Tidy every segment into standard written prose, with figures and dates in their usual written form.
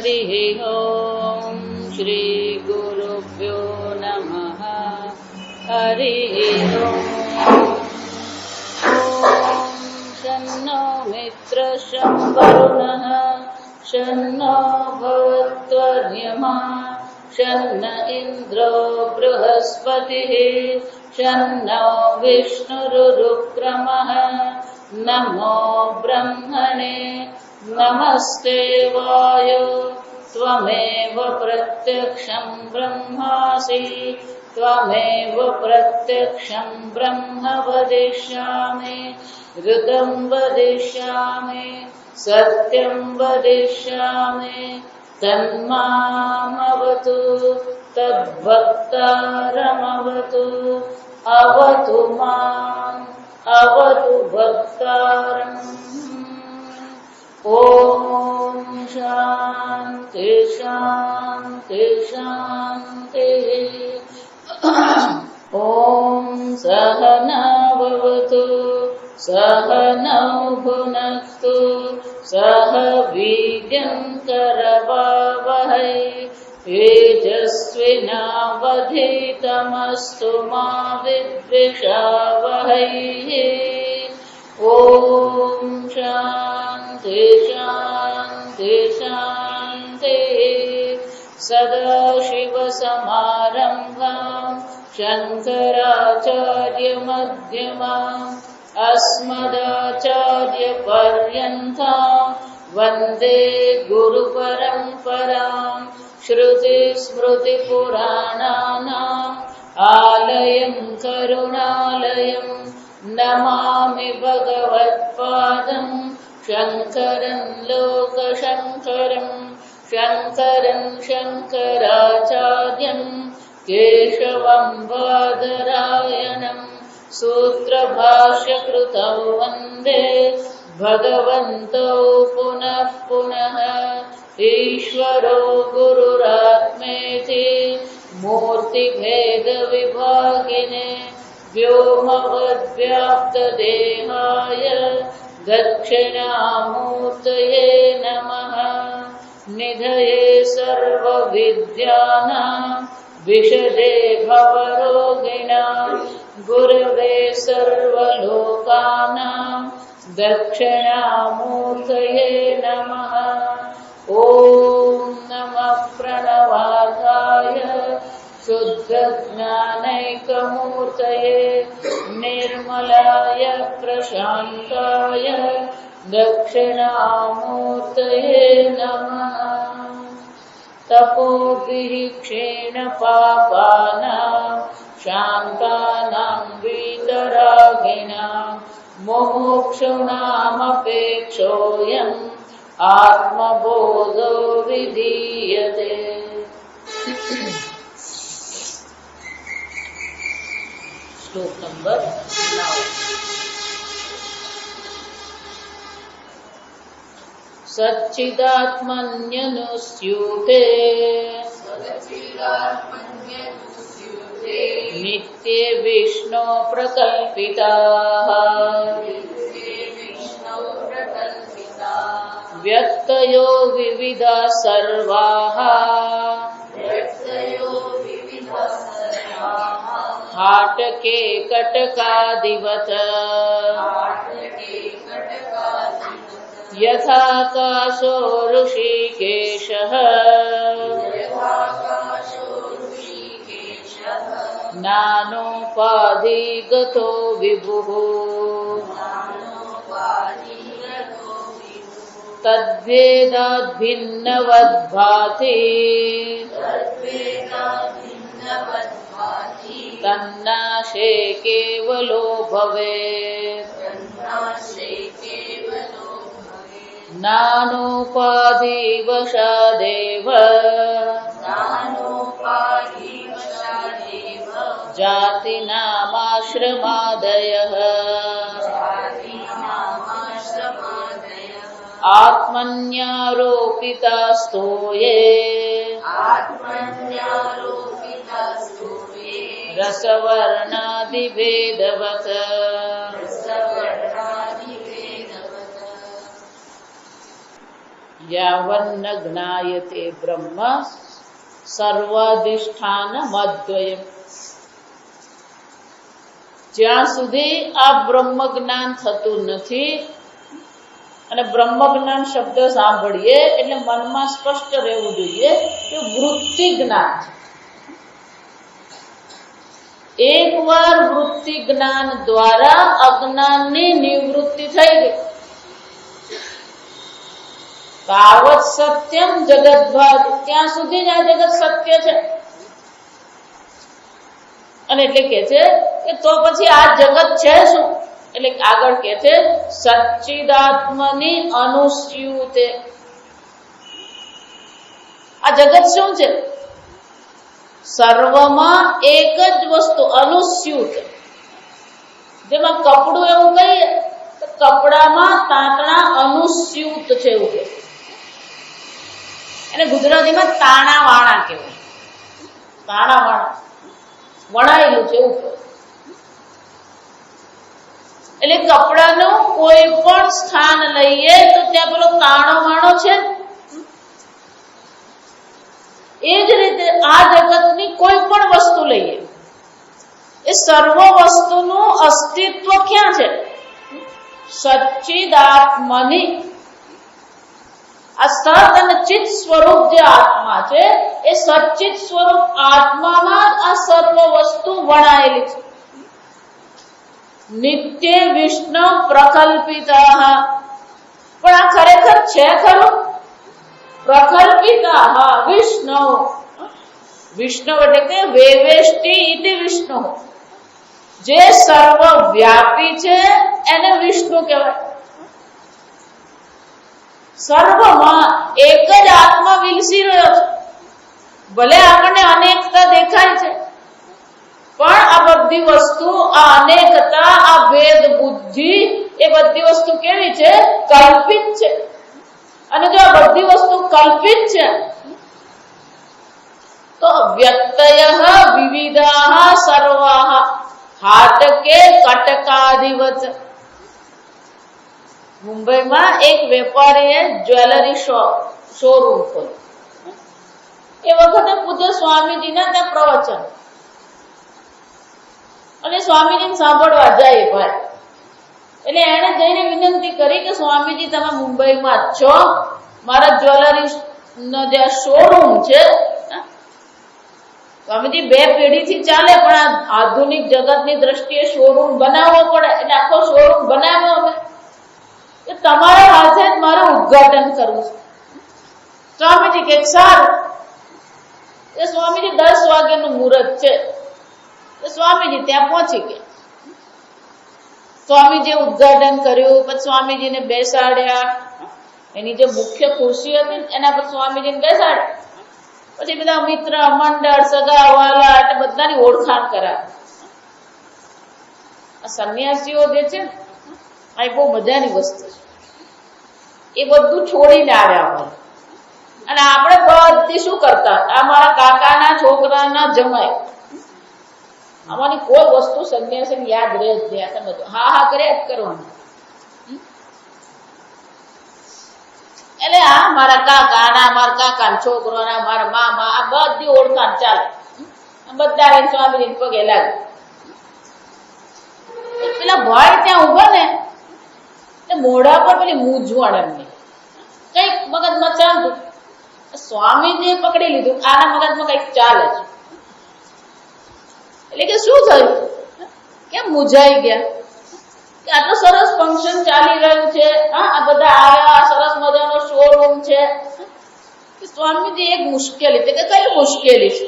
हरिः ॐ श्री गुरुभ्यो नमः। हरिः ॐ। शन्नो मित्रः शं वरुणः शन्नो भवत्वर्यमा शन्न इन्द्रो बृहस्पतिः शन्नो विष्णुरुक्रमः। नमो ब्रह्मणे नमस्ते वायो त्वमेव प्रत्यक्षं ब्रह्मासि त्वमेव प्रत्यक्षं ब्रह्म वदिष्यामि ऋतं वदिष्यामि सत्यं वदिष्यामि तन्मामवतु तद्भक्तारमवतु अवतु माम् अवतु भक्तारम्। ॐ शान्ति शान्ति शान्तिः। ॐ सहना भवतु सहनौ भुनक्तु सह वीर्यं करवावहै तेजस्विनावधीतमस्तु मा विद्विषावहै। ॐ शान्ति शान्ति शान्तिः। सदाशिवसमारम्भाम् शङ्कराचार्यमध्यमाम् अस्मदाचार्यपर्यन्ताम् वन्दे गुरुपरम्पराम्। श्रुतिस्मृतिपुराणानाम् आलयं करुणालयं नमामि भगवत्पादं शङ्करं लोकशङ्करं शङ्करं शङ्कराचार्यं केशवं बादरायणं सूत्रभाष्यकृतौ वन्दे भगवन्तौ पुनः पुनः। ईश्वरो गुरुरात्मेति मूर्तिभेदविभागिने व्योमवद्व्याप्तदेहाय दक्षिणामूर्तये नमः। निधये सर्वविद्यानां विशदे भवरोगिणां गुरवे सर्वलोकानां दक्षिणामूर्तये नमः। ॐ नमः प्रणवार्थाय शुद्धज्ञानैकमूर्तये निर्मलाय प्रशान्ताय दक्षिणामूर्तये नमः। तपोभिः क्षीणपापानां शान्तानां वीतरागिणां मुमुक्षूणामपेक्षोऽयम् आत्मबोधो विधीयते। श्लोक नंबर 9। सच्चिदात्मन्यनुस्यूते नित्ये विष्णो प्रकल्पिताः व्यक्तयो विविधा सर्वाः हाटके कटकादिवत् यथाकाशो ऋषिकेशः नानोपाधिगतो विभुः तद्वेदाद्भिन्नवद्भाति तन्नाशे केवलो भवेत्। नानोपाधिवशादेव जातिनामाश्रमादयः आत्मन्यारोपितास्तो ये रसवर्णादिभेदवत्। યાવન્ન જ્ઞાયતે બ્રહ્મ સર્વાધિષ્ઠાન મદ્વયમ. જ્યાં સુધી આ બ્રહ્મ જ્ઞાન થતું નથી, અને બ્રહ્મ જ્ઞાન શબ્દ સાંભળીએ એટલે મનમાં સ્પષ્ટ રહેવું જોઈએ કે વૃત્તિ જ્ઞાન છે. એકવાર વૃત્તિ જ્ઞાન દ્વારા અજ્ઞાનની નિવૃત્તિ થઈ ગઈ. તાવત સત્યમ જગદ્ભાતિ, ત્યાં સુધી જ આ જગત સત્ય છે. અને એટલે કે છે કે તો પછી આ જગત છે શું? એટલે આગળ કે છે સચ્ચિદાત્મની અનુસ્યુતે. આ જગત શું છે? સર્વમાં એક જ વસ્તુ, અનુસ્યુત. જેમાં કપડું એવું કહીએ તો કપડામાં તાંતણા અનુસ્યુત છે એવું કે. એને ગુજરાતીમાં તાણા વાણા કહેવાય. તાણા વાણા વણાયેલું છે એવું કહેવાય. એટલે કપડાનું કોઈ પણ સ્થાન લઈએ તો ત્યાં પેલો તાણો વાણો છે. એ જ રીતે આ જગતની કોઈ પણ વસ્તુ લઈએ, એ સર્વ વસ્તુનું અસ્તિત્વ ક્યાં છે? સચ્ચિદાત્મની. આ સત અને ચિત સ્વરૂપ જે આત્મા છે, એ સચ્ચિત સ્વરૂપ આત્મામાં જ આ સર્વ વસ્તુ વણાયેલી છે. નિત્ય વિષ્ણુ પ્રકલ્પિતા. પણ આ ખરેખર છે ખરું? પ્રકલ્પિતા વિષ્ણુ. વિષ્ણુ એટલે કે વેવેષ્ટિ ઇતિ વિષ્ણુ. જે સર્વવ્યાપી છે એને વિષ્ણુ કહેવાય. સર્વમાં એક જ આત્મા વિલસી રહ્યો છે. ભલે આપણને અનેકતા દેખાય છે, પણ આ બધી વસ્તુ, આ અનેકતા, આ ભેદ બુદ્ધિ, એ બધી વસ્તુ કેવી છે? કલ્પિત છે. અને જો આ બધી વસ્તુ કલ્પિત છે તો વ્યક્તય વિવિધા સર્વાહ હાટકે કટકાદિવત. મુંબઈમાં એક વેપારીએ જ્વેલરી શોરૂમ ખોલ્યું. એ વખતે પૂજ્ય સ્વામીજીના ત્યાં પ્રવચન, અને સ્વામીજીને સાંભળવા જાય ભાઈ. એટલે એને જઈને વિનંતી કરી કે સ્વામીજી તમે મુંબઈમાં જ છો, મારા જ્વેલરી નો જે શોરૂમ છે, સ્વામીજી 2 પેઢીથી ચાલે, પણ આ આધુનિક જગતની દ્રષ્ટિએ શોરૂમ બનાવવો પડે, એટલે આખો શોરૂમ બનાવ્યો હવે. કે તમારા હાથે જ મારે ઉદ્ઘાટન કરવું છે. સ્વામીજી કે સારું. એ સ્વામીજી 10 વાગ્યાનું મુહૂર્ત છે. સ્વામીજી ત્યાં પહોંચી ગયા. સ્વામીજીએ ઉદ્ઘાટન કર્યું, પછી સ્વામીજીને બેસાડ્યા. એની જે મુખ્ય ખુરશી હતી એના પર સ્વામીજીને બેસાડ્યા. પછી બધા મિત્ર મંડળ, સગા વાલા, એટલે બધાની ઓળખાણ કરાવી. આ સંન્યાસીઓ જે છે આ બહુ મજાની વસ્તુ છે. એ બધું છોડીને આવ્યા હોય. અને આપણે બધી શું કરતા? આ મારા કાકાના છોકરાના જમાય. આમાંની કોઈ વસ્તુ સંન્યાસીને યાદ રહે જ નહીં. તમે હા હા કર્યા જ કરવાનું. એટલે આ મારા કાકાના, મારા કાકાના છોકરોના, મારા મામા, આ બધી ઓળખાણ ચાલે. બધા સ્વામીજીને પગે લાગે. પેલા ભાઈ ત્યાં ઉભા ને, મોઢા પર પેલી મૂંઝવણ એમની કઈક મગજમાં ચાલતું. સ્વામીજીએ પકડી લીધું, આના મગજમાં કઈક ચાલે છે. એટલે કે શું થયું? કેમ મૂંઝાઈ ગયા? કે આટલું સરસ ફંક્શન ચાલી રહ્યું છે, આ બધા આવ્યા, સરસ મજાનો શોરૂમ છે. સ્વામીજી એક મુશ્કેલી છે. કે કઈ મુશ્કેલી છે?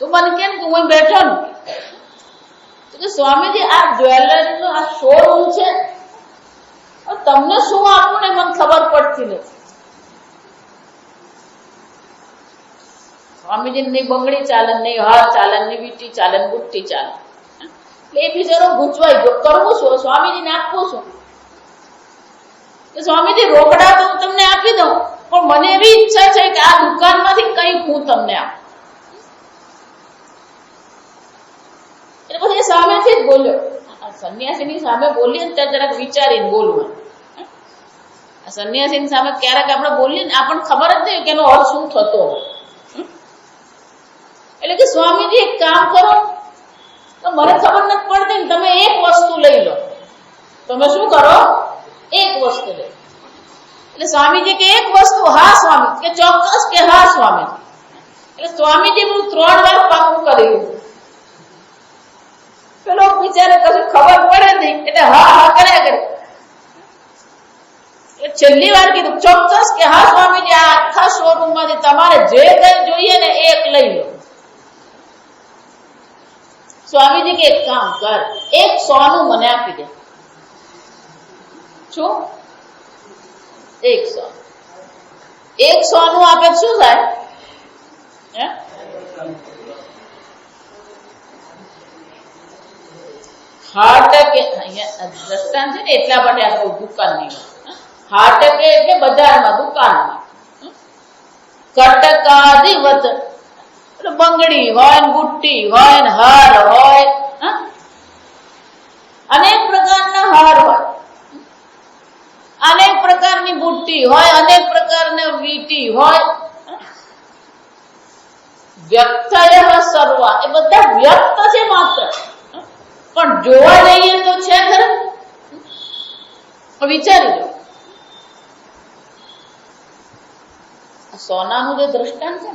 તું મને કેમ કે હું બેઠો ને. તો સ્વામીજી આ જ્વેલરી નો આ શોરૂમ છે, તમને શું આપવું ને મને ખબર પડતી નથી. સ્વામીજી ની બંગડી ચાલે, નહીં હાર ચાલે, નહીં વીટી ચાલે, બુટ્ટી ચાલે. એટલે એ બિચારો ગૂંચવાઈ ગયો, કરવું શું? સ્વામીજીને આપવું શું? સ્વામીજી રોકડા તો હું તમને આપી દઉં, પણ મને એવી ઈચ્છા છે કે આ દુકાનમાંથી કઈ હું તમને આપું. એટલે પછી સામેથી જ બોલ્યો. સંન્યાસીની સામે બોલીએ ત્યારે જરાક વિચારીને બોલવું. સંન્યાસીની સામે ક્યારેક આપણે બોલીએ ને આપણને ખબર જ નહીં કે એનો અર્થ શું થતો હોય. એટલે કે સ્વામીજી એક કામ કરો, તો મને ખબર નથી પડતી ને તમે એક વસ્તુ લઈ લો. તમે શું કરો? એક વસ્તુ લે. એટલે સ્વામીજી કે એક વસ્તુ? હા સ્વામી. કે ચોક્કસ? કે હા સ્વામીજી. એટલે સ્વામીજી હું 3 વાર પાકું કરી. પેલો બિચારે કશું ખબર પડે નહીં એટલે હા હા કર્યા કરે. છેલ્લી વાર કીધું ચોક્કસ? કે હા સ્વામીજી, આ આખા શોરૂમ માંથી તમારે જે કઈ જોઈએ ને એક લઈ લો. સ્વામીજી કે એક કામ કર, એક સોનું મને આપી દે. શું? એક સોનું. એક સોનું આપે શું થાય? હાર્ટ કે અહીંયા દ્રષ્ટાંત છે ને એટલા માટે આ દુકાન નહીં. હાર્ટ કે એટલે બજારમાં, દુકાનમાં. કટકાદિવત બંગડી હોય ને બુટ્ટી હોય ને હાર હોય, અનેક પ્રકારના હાર હોય, અનેક પ્રકારની બુટ્ટી હોય, અનેક પ્રકારના વીટી હોય. વ્યક્તય સર્વા એ બધા વ્યક્ત છે માત્ર, પણ જોવા જઈએ તો છે ખરું. વિચારી લો, સોનાનું જે દ્રષ્ટાંત છે,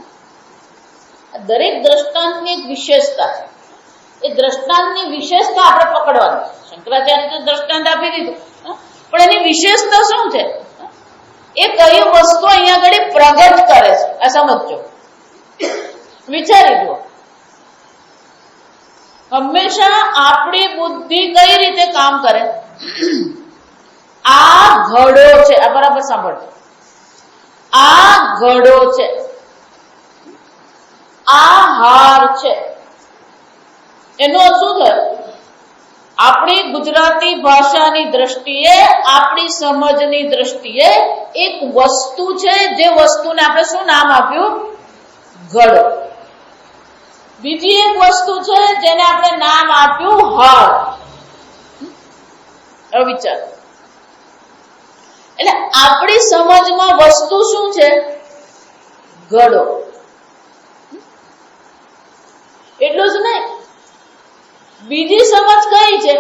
દરેક દ્રષ્ટાંતની એક વિશેષતા છે. એ દ્રષ્ટાંતની વિશેષતા આપણે પકડવાની. શંકરાચાર્ય તો દ્રષ્ટાંત આપી દીધું, પણ એની વિશેષતા શું છે? એ કઈ વસ્તુ અહીંયા આગળ પ્રગટ કરે છે, આ સમજો. વિચારી જુઓ, હંમેશા આપણી બુદ્ધિ કઈ રીતે કામ કરે? આ ઘડો છે, આ બરાબર સાંભળજો. આ ઘડો છે, આ હાર છે. એનો શું થયો? આપણી ગુજરાતી ભાષાની દ્રષ્ટિએ, આપણી સમજની દ્રષ્ટિએ એક વસ્તુ છે, જે વસ્તુને આપણે શું નામ આપ્યું? ઘડો. બીજી એક વસ્તુ છે જેને આપણે નામ આપ્યું હાર. હવે વિચાર, એટલે આપણી સમજમાં વસ્તુ શું છે? ઘડો. એટલું જ નહીં, બીજી સમજ કઈ છે?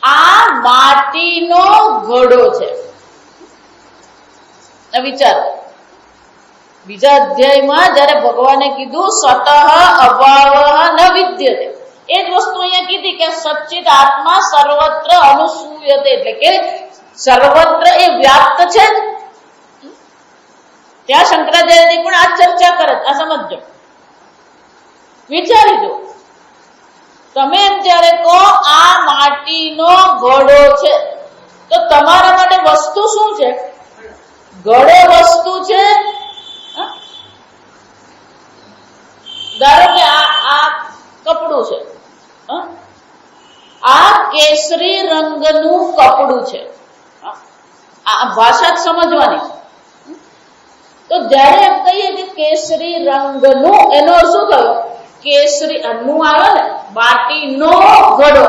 આ માટીનો ઘડો છે. વિચારો, બીજા અધ્યાયમાં જયારે ભગવાને કીધું સતઃ અભાવ ન વિદ્યતે, એ જ વસ્તુ અહીંયા કીધી કે સચ્ચિત આત્મા સર્વત્ર અનુસૂયતે, એટલે કે સર્વત્ર એ વ્યાપ્ત છે. ત્યાં શંકરાચાર્યજી પણ આ ચર્ચા કરે. આ સમજો, વિચારી દો. તમે એમ ત્યારે કહો આ માટીનો ઘડો છે, તો તમારા માટે વસ્તુ શું છે? ઘડો વસ્તુ છે. ધારો કે આ કપડું છે, આ કેસરી રંગનું કપડું છે. આ ભાષા જ સમજવાની છે. તો જયારે એમ કહીએ કે કેસરી રંગનું, એનો શું થયો? કેસરી નું આવે ને, માટીનો ઘડો,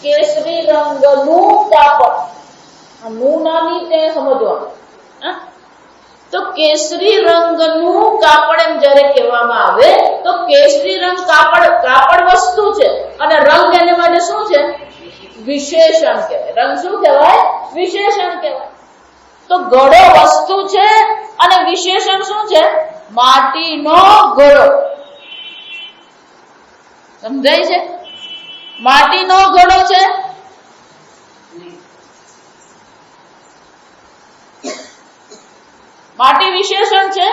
કેસરી રંગનું કાપડ. નું નાની તે સમજવાનું. તો કેસરી રંગનું કાપડ એમ જયારે કહેવામાં આવે, તો કેસરી રંગ કાપડ વસ્તુ છે, અને રંગ એને માટે શું છે? વિશેષણ કહેવાય. રંગ શું કહેવાય? વિશેષણ કહેવાય. તો ઘડો વસ્તુ છે અને વિશેષણ શું છે? માટીનો ઘડો. સમજાય છે? માટીનો ઘડો છે. માટી વિશેષણ છે.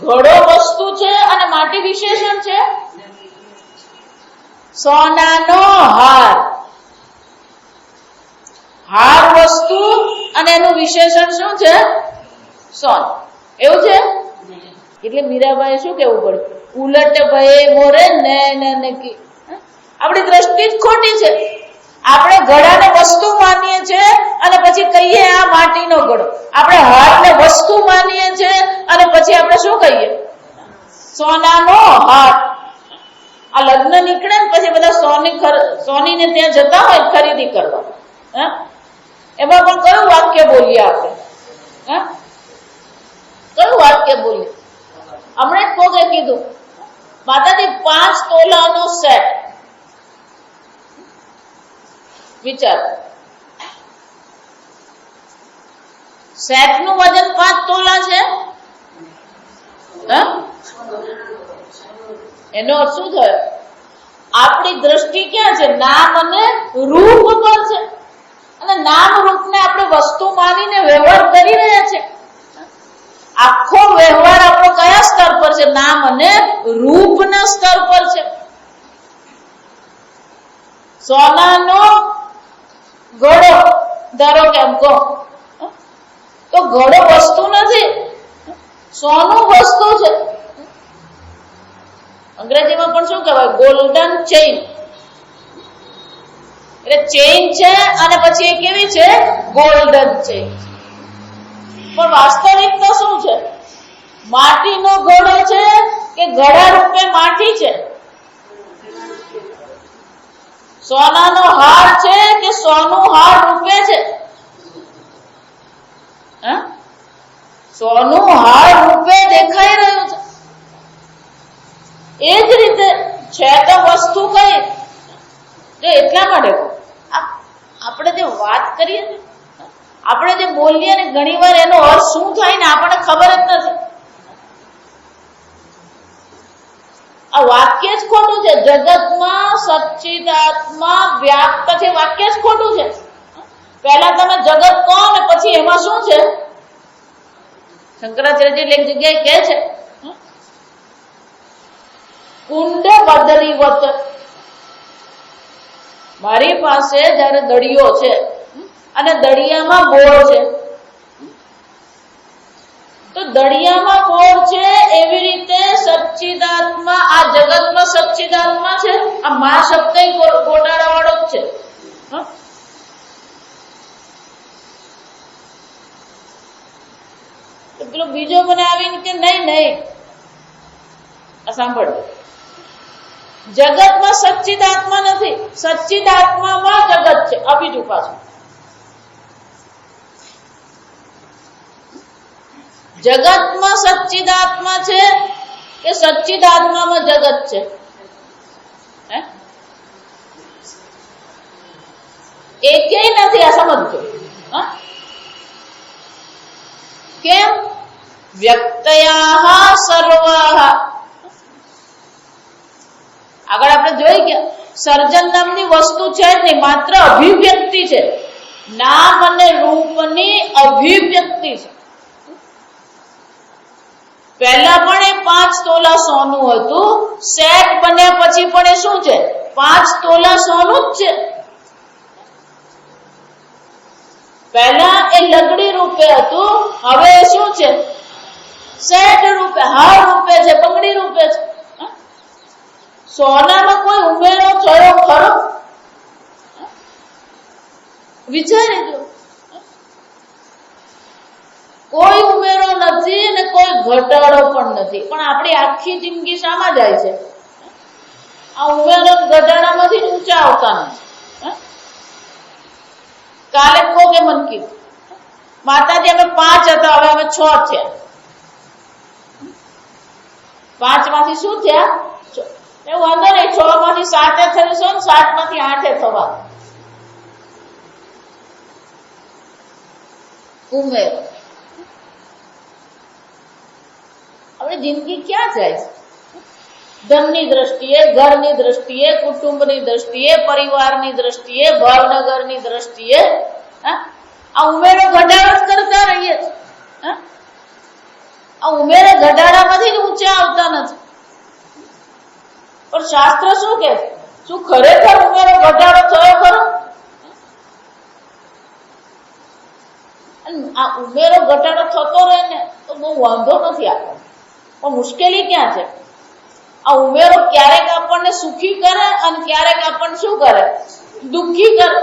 ઘડો વસ્તુ છે અને માટી વિશેષણ છે. સોનાનો હાર, હાર વસ્તુ અને એનું વિશેષણ શું છે? સોન. એવું છે? એટલે મીરાબાઈ શું કેવું પડ્યું? ઉલટ ભયે મોરે ને કી. આપણી દ્રષ્ટિ જ ખોટી છે. આપણે ઘડાને વસ્તુ માનીએ છીએ અને પછી કહીએ આ માટીનો ઘડો. આપણે હારને વસ્તુ માનીએ છીએ અને પછી આપણે શું કહીએ? સોનાનો હાર. આ લગ્ન નીકળે ને પછી બધા સોનીને ત્યાં જતા હોય ખરીદી કરવા. એમાં પણ કયું વાક્ય બોલીએ આપણે? કયું વાક્ય બોલીએ? હમણાં જ કોકે કીધું માતાજી 5 તોલાનો સેટ. વિચાર, સેટ નું વજન 5 તોલા છે. એનો અર્થ શું થયો? આપણી દ્રષ્ટિ ક્યાં છે? નામ અને રૂપ પર છે. અને નામ રૂપને આપણે વસ્તુ માનીને વ્યવહાર કરી રહ્યા છે. આખો વ્યવહાર આપણો કયા સ્તર પર છે? નામ અને રૂપના સ્તર પર છે. સોનાનો ઘડો ધારો કે એમ કહો તો ઘડો વસ્તુ નથી, સોનું વસ્તુ છે. અંગ્રેજીમાં પણ શું કહેવાય? Golden chain. એટલે ચેઇન છે અને પછી એ કેવી છે? Golden chain. પણ વાસ્તવિકતા શું છે? માટીનો ઘડો છે કે ઘડા રૂપે માટી છે? સોનાનો હાર છે કે સોનું હાર રૂપે છે? સોનું હાર રૂપે દેખાઈ રહ્યું છે. એ જ રીતે છે તો વસ્તુ કઈ? એટલા માટે આપણે જે વાત કરીએ ને, આપણે જે બોલીએ ને, ઘણી વાર એનો અર્થ શું થાય ને આપણને ખબર જ નથી. આ વાક્ય જ ખોટું છે. જગતમાં સચ્ચિદાત્મા વ્યાપ્ત છે, વાક્ય જ ખોટું છે. પહેલા તમે જગત કહો ને પછી એમાં શું છે? શંકરાચાર્યજી એક જગ્યાએ કહે છે કુંડ બદરીવત. મારી પાસે જયારે દડિયો છે અને દડિયામાં બોર છે, તો દડિયામાં બોર છે એવી રીતે સચ્ચિદાત્મા, આ જગતમાં સચ્ચિદાત્મા છે. આ મા શબ્દ ગોટાળા વાળો જ છે. પેલો બીજો મને આવીને કે નહીં, સાંભળ, જગતમાં સચ્ચિદાત્મા નથી, સચ્ચિદાત્મામાં જગત છે. આ બીજું પાછું. જગતમાં સચ્ચિદાત્મા છે કે સચ્ચિદાત્મામાં જગત છે? એકેય નથી. આ સમજજો. કેમ? વ્યક્તયાઃ સર્વાઃ. આગળ આપણે જોઈ ગયા સર્જન નામની વસ્તુ છે જ નહીં, માત્ર અભિવ્યક્તિ છે. નામ અને રૂપની અભિવ્યક્તિ છે. પહેલા પણ એ 5 તોલા સોનું હતું. સેટ બન્યા પછી પણ એ શું છે? 5 તોલા સોનું જ છે. પહેલા એ લગડી રૂપે હતું, હવે શું છે? સેટ રૂપે, હાર રૂપે છે, બંગડી રૂપે છે. સોનામાં કોઈ ઉમેરો થયો ખરો? વિચારી જો. કોઈ ઉમેરો નથી અને કોઈ ઘટાડો પણ નથી. પણ આપણી આખી જિંદગી શામાં જાય છે? આ ઉમેરો ઘટાડામાંથી ઊંચા આવતા નથી. કાલે કોકે મન કીધું માતાજી અમે 5 હતા, હવે અમે 6 થયા. 5 માંથી શું થયા? એવું વાંધો નહીં, 6 માંથી 7 થયું છે ને 7 માંથી 8 થવા. ઉમેરો. આપણી જિંદગી ક્યાં જાય છે? ધનની દ્રષ્ટિએ, ઘરની દ્રષ્ટિએ, કુટુંબની દ્રષ્ટિએ, પરિવારની દ્રષ્ટિએ, ભાવનગરની દ્રષ્ટિએ આ ઉમેરો ઘટાડો કરતા રહીએ. આ ઉમેરો ઘટાડામાંથી જ ઊંચા આવતા નથી. પણ શાસ્ત્ર શું કે છે? શું ખરેખર ઉમેરો ઘટાડો થયો ખરો? આ ઉમેરો ઘટાડો થતો રહે ને તો બહુ વાંધો નથી આપણને. પણ મુશ્કેલી ક્યાં છે? આ ઉમેરો ક્યારેક આપણને સુખી કરે અને ક્યારેક આપણને શું કરે? દુઃખી કરે.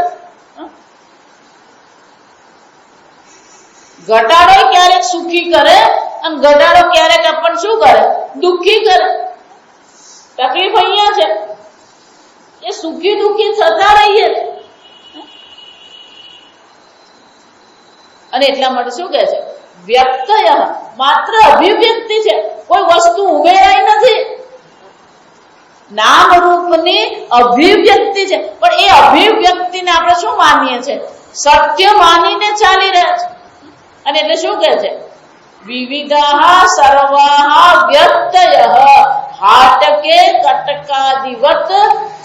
ઘટાડો ક્યારેક સુખી કરે અને ઘટાડો ક્યારેક આપણને શું કરે? દુઃખી કરે. તકલીફ અહીંયા છે એ સુખી દુઃખી થતા રહીએ. અને એટલા માટે શું કહે છે? વ્યક્તય માત્ર અભિવ્યક્તિ છે, કોઈ વસ્તુ ઉમેરાઈ નથી. નામ રૂપની અભિવ્યક્તિ છે, પણ એ અભિવ્યક્તિને આપણે શું માનીએ છીએ? સત્ય માનીને ચાલી રહ્યા છે. અને એટલે શું કહે છે? વિવિધા સર્વાહ વ્યક્તયઃ હાટકે કટકાદિવત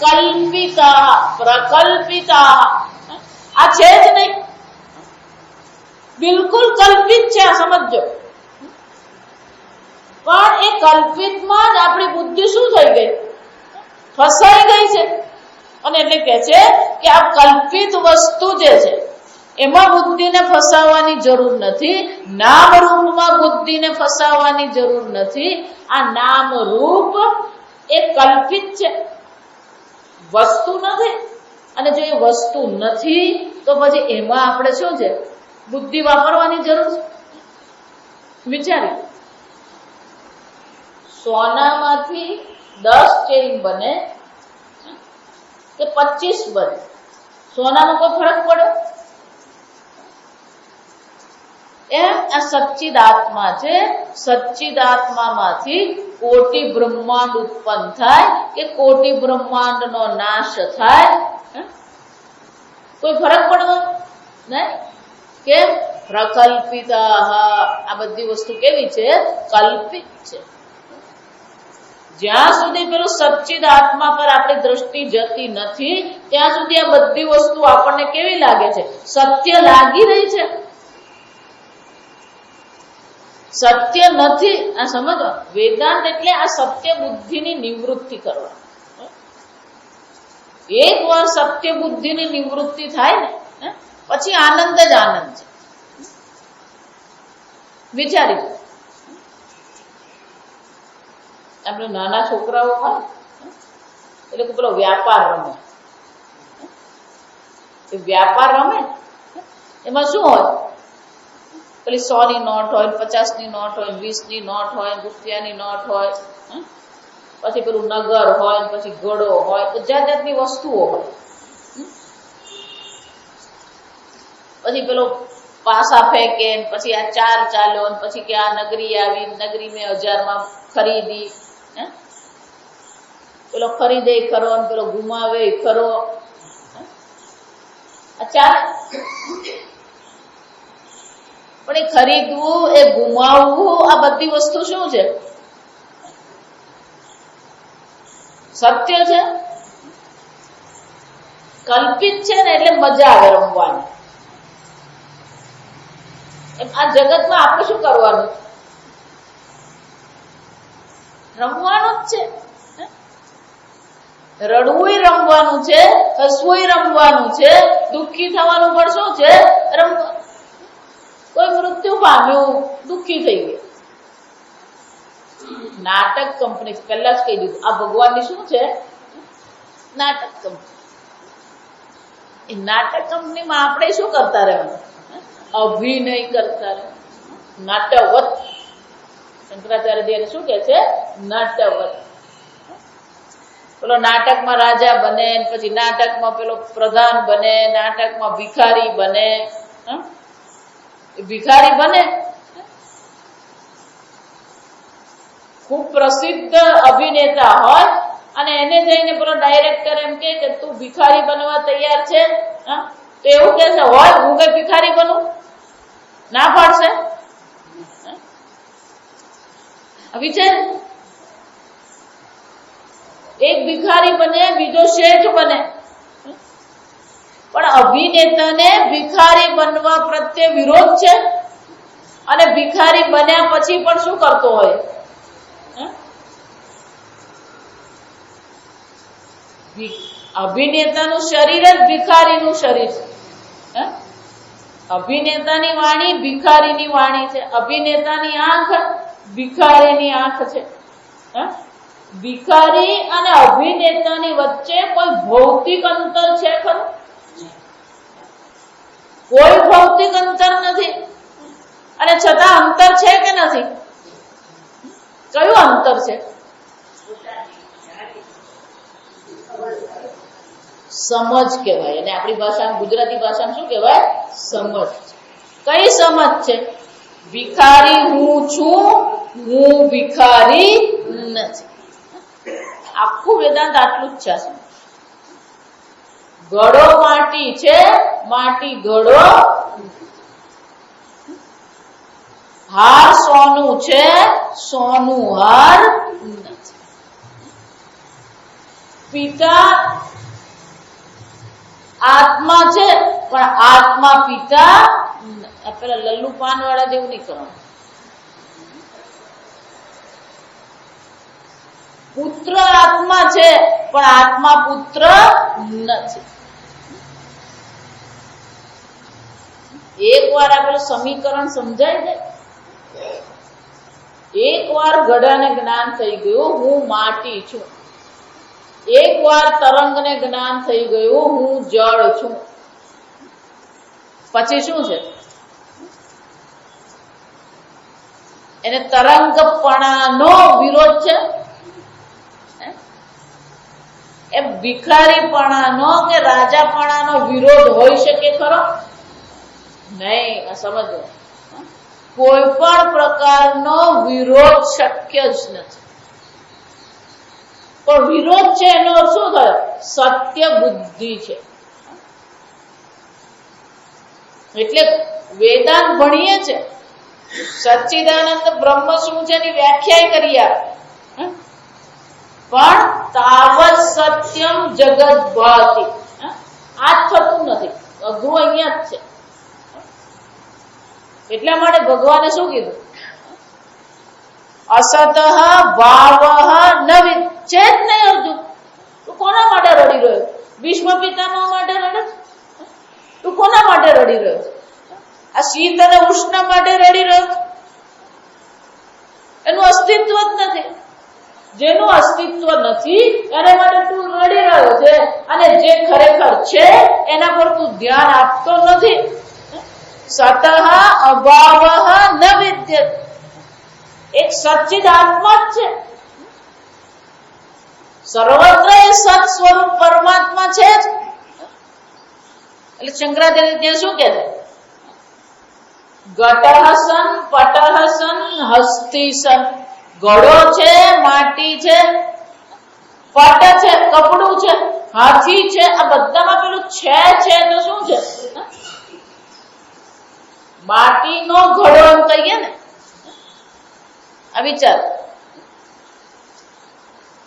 કલ્પિતા પ્રકલ્પિતા. આ છે જ નહીં, બિલકુલ કલ્પિત છે. આ સમજો. પણ એ કલ્પિતમાં જ આપણી બુદ્ધિ શું થઈ ગઈ? ફસાઈ ગઈ છે. અને એટલે કે છે કે આ કલ્પિત વસ્તુ જે છે એમાં બુદ્ધિને ફસાવવાની જરૂર નથી, નામ રૂપમાં બુદ્ધિને ફસાવવાની જરૂર નથી. આ નામ રૂપ એ કલ્પિત છે, વસ્તુ નથી. અને જો એ વસ્તુ નથી તો પછી એમાં આપણે શું છે? બુદ્ધિ વાપરવાની જરૂર છે. વિચારી, સોનામાંથી 10 ચેઇન બને કે 25 બને, સોનામાં કોઈ ફરક પડે? એમ આ સચ્ચિદાત્મા છે. સચ્ચિદાત્મામાંથી કોટી બ્રહ્માંડ ઉત્પન્ન થાય કે કોટી બ્રહ્માંડનો નાશ થાય, કોઈ ફરક પડવાનો નહીં. કેમ? પ્રકલ્પિતા. આ બધી વસ્તુ કેવી છે? કલ્પિત છે. જ્યાં સુધી પેલું સચ્ચિદાત્મા પર આપણી દ્રષ્ટિ જતી નથી ત્યાં સુધી આ બધી વસ્તુ આપણને કેવી લાગે છે? સત્ય લાગી રહી છે. સત્ય નથી. આ સમજો, વેદાંત એટલે આ સત્ય બુદ્ધિની નિવૃત્તિ કરવા. એક વાર સત્ય બુદ્ધિની નિવૃત્તિ થાય ને પછી આનંદ જ આનંદ છે. વિચારી, આપણે નાના છોકરાઓ હોય એટલે પેલો વ્યાપાર રમે, એ વ્યાપાર રમે એમાં શું હોય? પેલી 100 ની નોટ હોય, 50 ની નોટ હોય, 20 ની નોટ હોય, રૂપિયાની નોટ હોય, પછી પેલું નગર હોય, પછી ઘોડો હોય, જાત જાતની વસ્તુઓ હોય. પછી પેલો પાસા ફેંકે, પછી આ 4 ચાલ્યો, પછી કે આ નગરી આવી, નગરી મેં 1000માં ખરીદી. પેલો ખરીદે ખરો, પેલો ગુમાવે ખરો. ચાલે. પણ એ ખરીદવું, એ ગુમાવવું, આ બધી વસ્તુ શું છે? સત્ય છે? કલ્પિત છે ને એટલે મજા આવે રમવાની. એમ આ જગતમાં આપણે શું કરવાનું? રમવાનું જ છે. રડવું રમવાનું છે, હસવું રમવાનું છે, દુઃખી થવાનું પણ શું છે? રમવાનું. કોઈ મૃત્યુ પામ્યું, દુઃખી થઈ ગયું. નાટક કંપની પહેલા જ કહી દીધું, આ ભગવાનની શું છે? નાટક કંપની. એ નાટક કંપનીમાં આપણે શું કરતા રહેવાનું? અભિનય કરતા રહે. નાટવત. શંકરાચાર્યજી શું કે છે? નાટવત. પેલો નાટકમાં રાજા બને, પછી નાટકમાં પેલો પ્રધાન બને, નાટકમાં ભિખારી બને. ભિખારી બને. ખૂબ પ્રસિદ્ધ અભિનેતા હોય અને એને જઈને પેલો ડાયરેક્ટર એમ કે તું ભિખારી બનવા તૈયાર છે? તો એવું કે છે, હોય હું કઈ ભિખારી બનું? ના પાડશે? વિચાર, એક ભિખારી બને, બીજો શેઠ બને. પણ અભિનેતાને ભિખારી બનવા પ્રત્યે વિરોધ છે અને ભિખારી બન્યા પછી પણ શું કરતો હોય? અભિનેતાનું શરીર જ ભિખારીનું શરીર છે. અભિનેતાની વાણી ભિખારીની વાણી છે. અભિનેતાની આંખ ભિખારીની આંખ છે. ભિખારી અને અભિનેતાની વચ્ચે કોઈ ભૌતિક અંતર છે ખરું? કોઈ ભૌતિક અંતર નથી. અને છતાં અંતર છે કે નથી? કયું અંતર છે? સમજ કહેવાય. અને આપણી ભાષામાં, ગુજરાતી ભાષામાં શું કહેવાય? સમજ. કઈ સમજ છે? ભિખારી હું છું, હું ભિખારી નથી. આખું વેદાંત આટલું જ છે. ઘડો માટી છે, માટી ઘડો. હાર સોનું છે, સોનું હાર નથી. પિતા આત્મા છે, પણ આત્મા પિતા પેલા લલ્લુ પાન વાળા જેવું નહીં કરવાનું. પુત્ર આત્મા છે, પણ આત્મા પુત્ર નથી. એક વાર આપણે સમીકરણ સમજાય છે. એક વાર ઘડાને જ્ઞાન થઈ ગયું, હું માટી છું. એક વાર તરંગને જ્ઞાન થઈ ગયું, હું જળ છું. પછી શું છે? એને તરંગપણાનો વિરોધ છે. એ ભિખારીપણાનો કે રાજાપણાનો વિરોધ હોઈ શકે ખરો? નહીં. સમજો, કોઈ પણ પ્રકારનો વિરોધ શક્ય જ નથી. પણ વિરોધ છે એનો અર્થ શું થયો? સત્ય બુદ્ધિ છે. એટલે વેદાંત ભણીએ છે, સચ્ચિદાનંદ બ્રહ્મ શું છે એની વ્યાખ્યા કરી આપે, પણ તાવત સત્યમ જગત ભાતિ આ જ થતું નથી. અઘરું અહીંયા જ છે. એટલા માટે ભગવાને શું કીધું? અસત ભાવ ન છે જ નહીં. અર્જુન, તું કોના માટે રડી રહ્યો? ભીષ્મ પિતામહ માટે રડે? તું કોના માટે રડી રહ્યો? આ શીત અને ઉષ્ણ માટે રડી રહ્યો? એનું અસ્તિત્વ જ નથી. જેનું અસ્તિત્વ નથી એને માટે તું રડી રહ્યો છે, અને જે ખરેખર છે એના પર તું ધ્યાન આપતો નથી. સતઃ અભાવ ન વિદ્યતે. એક સચ્ચિદ આત્મા જ છે. સર્વત્ર એ સત સ્વરૂપ પરમાત્મા છે જ. એટલે શંકરાચાર્ય ત્યાં શું કે છે? ઘટઃ સન પટઃ સન હસ્તિ સન. ઘડો છે, માટી છે, પટ છે, કપડું છે, હાથી છે. આ બધામાં પેલું છે તો શું છે? માટીનો ઘડો એમ કહીએ ને, આ વિચાર.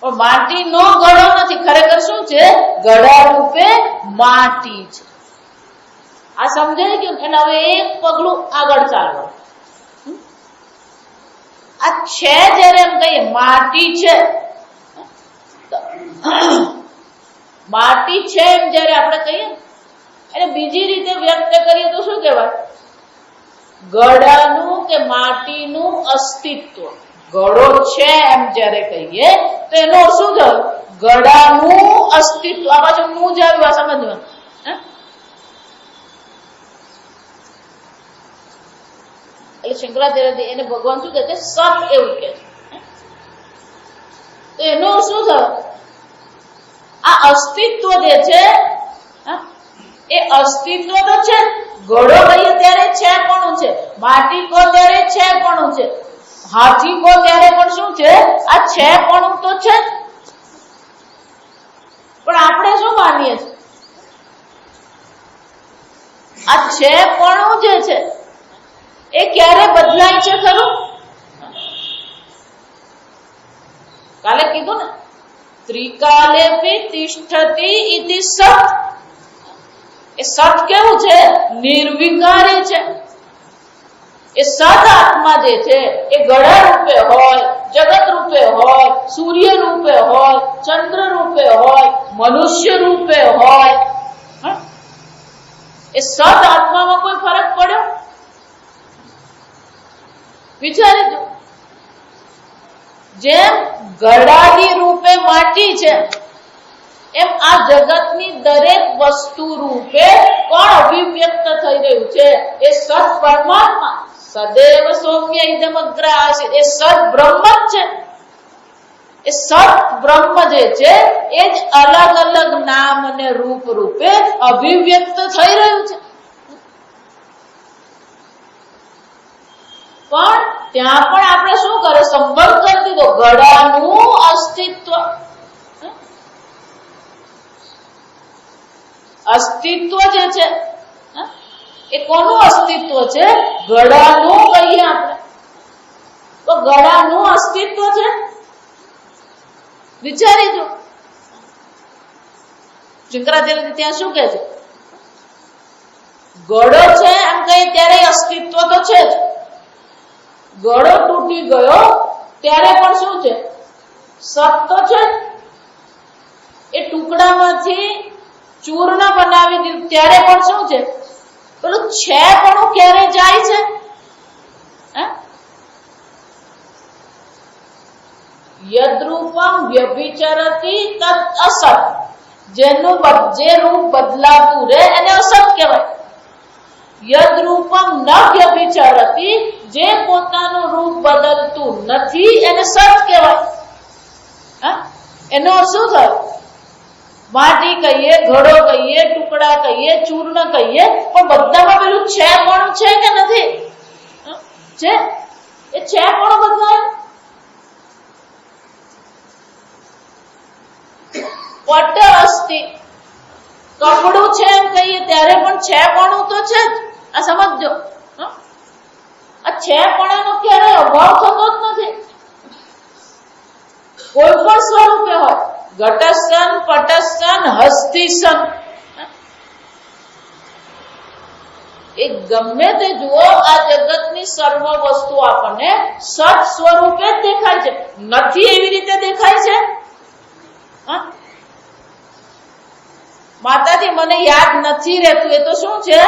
પણ માટીનો ઘડો નથી. ખરેખર શું છે? ઘડા રૂપે માટી છે. આ સમજાય ગયું? એટલે હવે એક પગલું આગળ ચાલવા. આ છે જયારે એમ કહીએ માટી છે, માટી છે એમ જયારે આપણે કહીએ, એટલે બીજી રીતે વ્યક્ત કરીએ તો શું કહેવાય? ઘડાનું કે માટીનું અસ્તિત્વ. ઘડો છે એમ જયારે કહીએ તો એનો શું થયું? ઘડાનું અસ્તિત્વ. આ પાછું હું જ આવ્યું. આ સમજવાનું. એટલે શંકરાચાર્ય એને ભગવાન શું કહે છે? સત એવું કે છે. તો એનો શું થયું? આ અસ્તિત્વ જે છે એ અસ્તિત્વ તો છે. ઘડો કહીએ ત્યારે છે પણ છે, માટી કહો ત્યારે છે પણ છે, હાથી કહો ત્યારે પણ શું છે? આ છે પણ તો છે. પણ આપણે શું માનીએ છીએ? આ છે પણ જે છે એ ક્યારે બદલાય છે ખરું? કાલે કીધું ને, ત્રિકાલેપી તિષ્ઠતિ ઇતિ સત. એ સત કેવું છે? નિર્વિકારી છે. એ સત આત્મા જે છે એ ઘડા રૂપે હોય, જગત રૂપે હોય, સૂર્ય રૂપે હોય, ચંદ્ર રૂપે હોય, મનુષ્ય રૂપે હોય. એ સત આત્મામાં કોઈ ફરક પડ્યો? વિચારી જો. જેમ ઘડાની રૂપે માટી છે, એમ આ જગતની દરેક વસ્તુ રૂપે કોણ અભિવ્યક્ત થઈ રહ્યું છે? એ સત પરમાત્મા. સદૈવ સૌમ્ય ઇદમ અગ્ર આસીત. એ સત બ્રહ્મ જ છે. એ સત બ્રહ્મ જે છે એ જ અલગ અલગ નામ અને રૂપ રૂપે અભિવ્યક્ત થઈ રહ્યું છે. પણ ત્યાં પણ આપણે શું કરે, સંબંધ કરી દીધો, ઘડાનું અસ્તિત્વ. અસ્તિત્વ જે છે એ કોનું અસ્તિત્વ છે? ઘડાનું કહીએ આપણે. તો ઘડાનું અસ્તિત્વ છે. વિચારી જો, શંકરાચાર્ય ત્યાં શું કહે છે? ઘડો છે એમ કહીએ ત્યારે અસ્તિત્વ તો છે જ. ઘડો તૂટી ગયો ત્યારે પણ શું છે? સત તો છે. એ ટુકડામાંથી ચૂર્ણ બનાવી દીધું ત્યારે પણ શું છે? પેલું છે પણ ક્યારે જાય છે? યદ્રૂપમ વ્યભિચરતી તદ અસત. જેનું જે રૂપ બદલાતું રહે એને અસત કહેવાય. યદ્રૂપમ ન વ્યભિચરતી, જે પોતાનું રૂપ બદલતું નથી એને સત કહેવાય. એનો શું થાય? માટી કહીએ, ઘડો કહીએ, ટુકડા કહીએ, ચૂર્ણ કહીએ, પણ બધામાં પેલું છે પણ છે કે નથી? છે. એ છે પણ બદલાય. પટ અસ્તિ, કપડું છે એમ કહીએ ત્યારે પણ છે પણ તો છે જ. આ સમજો, આ છે પણ એનો ક્યારેય અભાવ થતો જ નથી. કોઈ પણ સ્વરૂપે હોય, ઘટસ્થન, પટસ્થન, હસ્તિસન, એ ગમે તે જુઓ, આ જગતની સર્વ વસ્તુ આપણને સત સ્વરૂપે જ દેખાય છે. નથી એવી રીતે દેખાય છે. માતાજી મને યાદ નથી રહેતું, એ તો શું છે?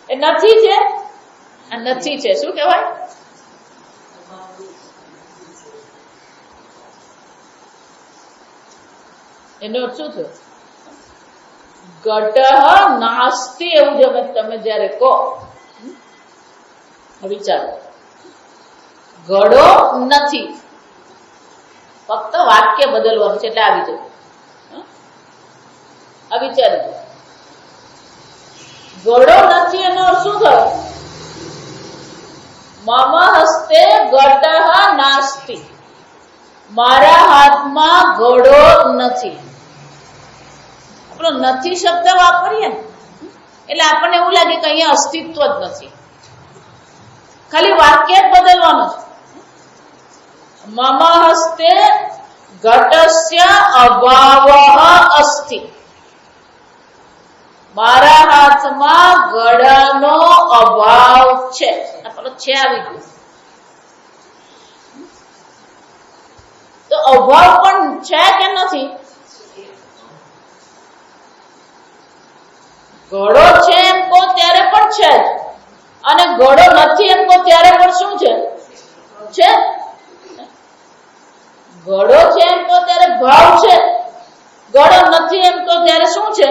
એ નથી છે. આ નથી છે શું કહેવાય? એનો અર્થ શું થયો? ઘટ નાસ્તિ એવું તમે જયારે કહો, વિચારો, ઘડો નથી, ફક્ત વાક્ય બદલવાનું છે એટલે આવી જવું. આ વિચારી, ઘડો નથી એનો અર્થ શું થયો? મમ હસ્તે ઘટ નાસ્તિ, મારા હાથમાં ઘડો નથી. આપણો નથી શબ્દ વાપરીએ ને એટલે આપણને એવું લાગે કે અહીંયા અસ્તિત્વ જ નથી. ખાલી વાક્ય જ બદલવાનું છે. મમ હસ્તે ઘટસ્ય અભાવઃ અસ્તિ, મારા હાથમાં ઘડાનો અભાવ છે. પેલો છે આવી ગયું. તો અભાવ પણ છે કે નથી? ઘડો છે એમ કહો ત્યારે પણ છે જ, અને ઘડો નથી એમ કહો ત્યારે પણ શું છે? છે. ઘડો છે એમ કહો ત્યારે ભાવ છે, ઘડો નથી એમ કહો ત્યારે શું છે?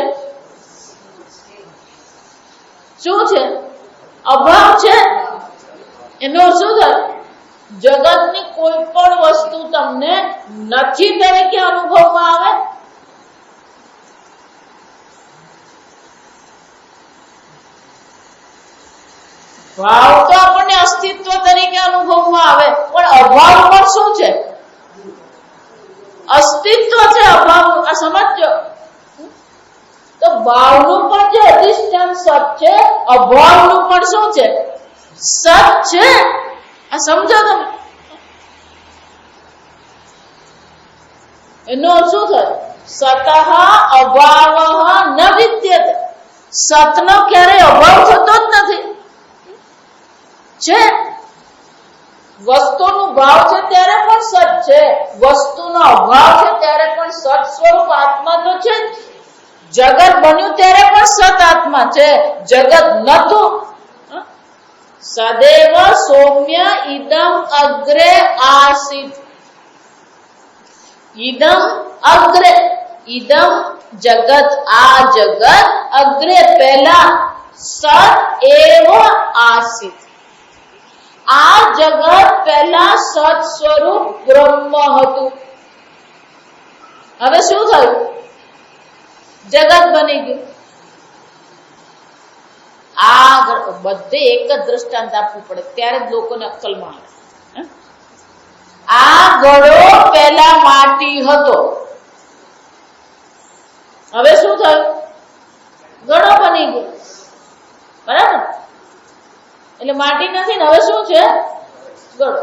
શું છે? અભાવ છે. એનો શું થાય? જગતની કોઈ પણ વસ્તુ તમને નથી તરીકે અનુભવમાં આવે. ભાવ તો આપણને અસ્તિત્વ તરીકે અનુભવમાં આવે, પણ અભાવ પણ શું છે? અસ્તિત્વ છે. અભાવ આ સમજો. તો ભાવનું પણ જે અધિષ્ઠાન સત છે, અભાવનું પણ શું છે? સત છે. આ સમજો તમે. એનો શું થાય? સતઃ અભાવ ન વિદ્યતે. સતનો ક્યારેય અભાવ થતો જ નથી. છે. વસ્તુનું ભાવ છે ત્યારે પણ સત છે, વસ્તુનો અભાવ છે ત્યારે પણ સત સ્વરૂપ આત્મા તો છે. જગત બન્યું ત્યારે પણ સત આત્મા છે. જગત નતું. સદૈવ સૌમ્ય ઇદમ અગ્રે આસિત. ઇદમ અગ્રે, ઇદમ જગત, આ જગત અગ્રે પહેલા સત એવ આસિત. આ જગત પહેલા સત સ્વરૂપ બ્રહ્મ હતું. હવે શું થયું? જગત બની ગયું. બધે એક જ દ્રષ્ટાંત આપવું પડે, ત્યારે જ લોકોને અક્કલમાં આવે. આ ઘડો પહેલા માટી હતો, હવે શું થયું? ઘડો બની ગયો. બરાબર? એટલે માટી નથી ને હવે શું છે? ઘડો.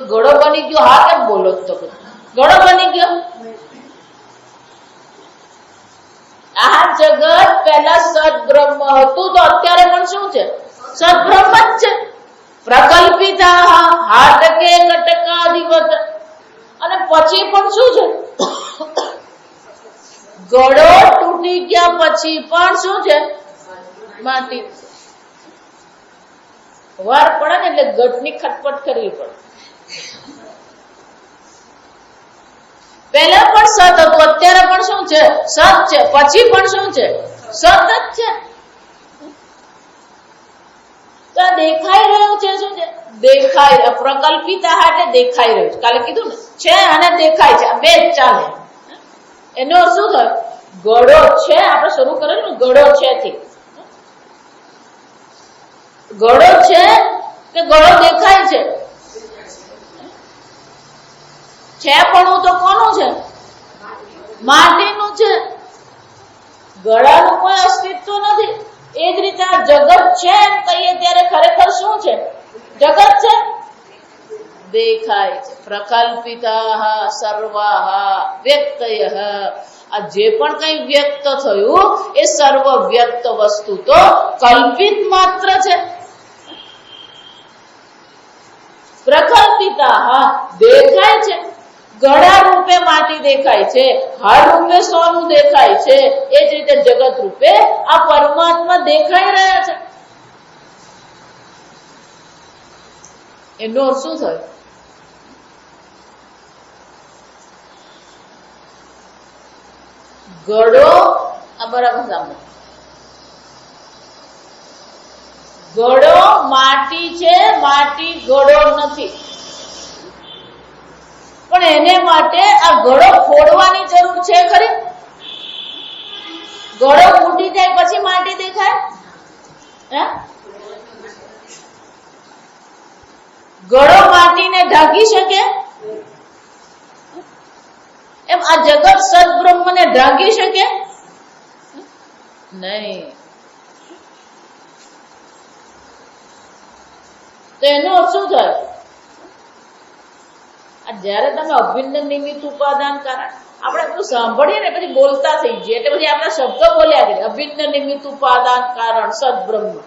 ઘડો બની ગયો. હા કેમ બોલો? તો ઘડો બની ગયો. આ જગત પહેલા સદબ્રહ્મ હતું, તો અત્યારે પણ શું છે? સદબ્રહ્મ જ છે. પ્રકલ્પિતા હાટકે કટકાધિવત. અને પછી પણ શું છે? ઘડો તૂટી ગયા પછી પણ શું છે? માટી. વાર પડે ને એટલે ગઢની ખટપટ કરવી પડે. પહેલા પણ સત હતું, અત્યારે પણ શું છે? સત છે. પછી પણ શું છે? સત જ છે. તો દેખાઈ રહ્યું છે શું છે? દેખાય. પ્રકલ્પિતા હાટે દેખાઈ રહ્યું છે. કાલે કીધું ને, છે અને દેખાય છે, બે જ ચાલે. એનો શું થાય? ઘડો છે. આપણે શરૂ કરેલું ઘડો છે થી. ઘડો છે કે ઘડો દેખાય છે? છે પણ તો કોનું છે? માટીનું છે. ઘડાનું કોઈ અસ્તિત્વ નથી. એ જ રીતે આ જગત છે એમ કહીએ ત્યારે ખરેખર શું છે? જગત છે, દેખાય છે. પ્રકલ્પિતા સર્વાહ વ્યક્તયઃ. આ જે પણ કઈ વ્યક્ત થયું એ સર્વ વ્યક્ત વસ્તુ તો કલ્પિત માત્ર છે. પ્રકલ્પિતા દેખાય છે. ઘડા રૂપે માટી દેખાય છે, હાર રૂપે સોનું દેખાય છે. એ જ રીતે જગત રૂપે આ પરમાત્મા દેખાઈ રહ્યા છે. એનો અર્થ શું થયો? ઘડો, આ બરાબર સાંભળો, ઘડો માટી છે, માટી ઘડો નથી. પણ એને માટે આ ઘડો ફોડવાની જરૂર છે ખરી? ઘડો ફૂટી જાય પછી માટી દેખાય? ઘડો માટીને ઢાંકી શકે? એમ આ જગત સદબ્રહ્મને ઢાંકી શકે નહીં. તો એનો અર્થ શું થાય? જયારે તમે અભિન્ન નિમિત્ત ઉપાદાન કારણ, આપણે બધું સાંભળીએ ને પછી બોલતા થઈ જઈએ, એટલે પછી આપણા શબ્દ બોલ્યા કરીએ. અભિન્ન નિમિત્ત ઉપાદાન કારણ સદબ્રહ્મ.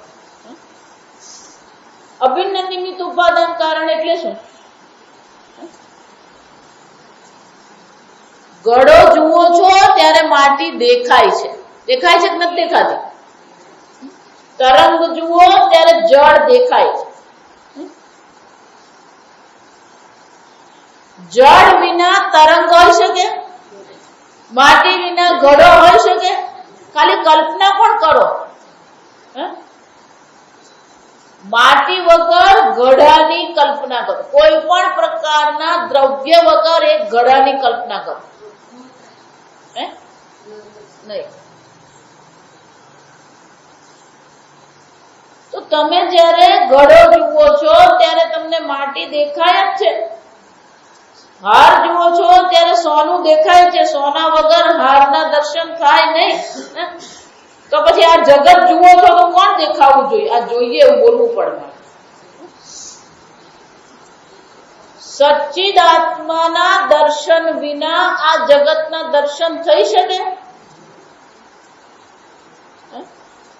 અભિન્ન નિમિત્ત ઉપાદાન કારણ એટલે શું? ઘડો જુઓ છો ત્યારે માટી દેખાય છે. દેખાય છે કે નથી દેખાતી? તરંગ જુઓ ત્યારે જળ દેખાય છે. જળ વિના તરંગ હોઈ શકે? માટી વિના ઘડો હોઈ શકે? ખાલી કલ્પના પણ કરો. માટી વગર ઘડાની કલ્પના કરો. કોઈ પણ પ્રકારના દ્રવ્ય વગર એક ઘડાની કલ્પના કરો. નહીં. તો તમે જયારે ઘડો જુઓ છો ત્યારે તમને માટી દેખાય જ છે. હાર જુઓ છો ત્યારે સોનું દેખાય છે. સોના વગર હારના દર્શન થાય નહીં. તો પછી આ જગત જુઓ છો તો કોણ દેખાવું જોઈએ? આ જોઈએ એવું બોલવું પડે. સચ્ચિદાત્માના દર્શન વિના આ જગતના દર્શન થઈ શકે?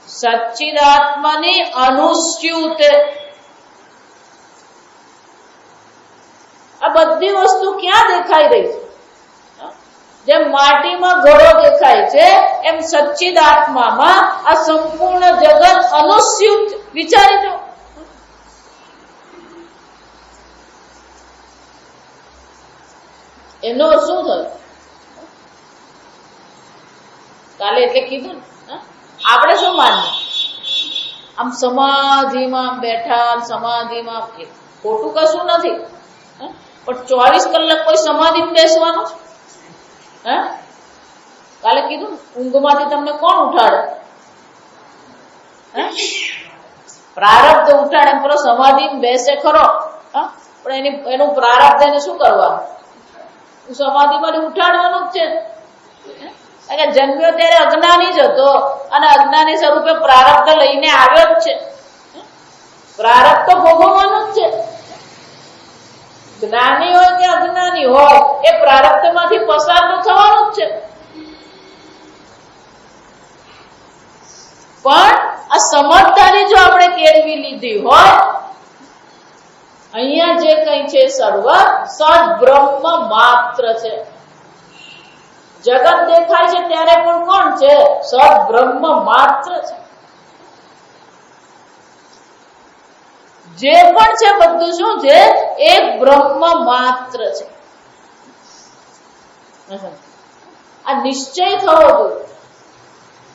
સચ્ચિદાત્માની અનુસ્યુત. આ બધી વસ્તુ ક્યાં દેખાઈ રહી છે? જેમ માટીમાં ઘડો દેખાય છે એમ સચ્ચિદાત્મામાં આ સંપૂર્ણ જગત અનુસ્યુત. વિચારી દો. એનો શું થયું? કાલે એટલે કીધું ને, આપણે શું માનીએ? આમ સમાધિમાં બેઠા, સમાધિમાં, ખોટું કશું નથી, પણ 24 કલાક કોઈ સમાધિમાં બેસવાનું છે? હે? કાલે કીધું ઊંઘમાંથી તમને કોણ ઉઠાડે? પ્રારબ્ધ ઉઠાડે. પેલો સમાધિ બેસે ખરો, પણ એનું પ્રારબ્ધ એને શું કરવાનું? સમાધિમાંથી ઉઠાડવાનું જ છે. જન્મ્યો ત્યારે અજ્ઞાની જ હતો અને અજ્ઞાની સ્વરૂપે પ્રારબ્ધ લઈને આવ્યો જ છે. પ્રારબ્ધ તો ભોગવવાનું જ છે. જ્ઞાની હોય કે અજ્ઞાની હોય, એ પ્રારબ્ધ માંથી પસાર તો થવાનું જ છે. પણ આ સમજદારી જો આપણે કેળવી લીધી હોય, અહીંયા જે કઈ છે સર્વ સદ બ્રહ્મ માત્ર છે. જગત દેખાય છે ત્યારે પણ કોણ છે? સદ બ્રહ્મ માત્ર છે. જે પણ છે બધું શું છે? એક બ્રહ્મ માત્ર છે. આ નિશ્ચય થવો જોઈએ.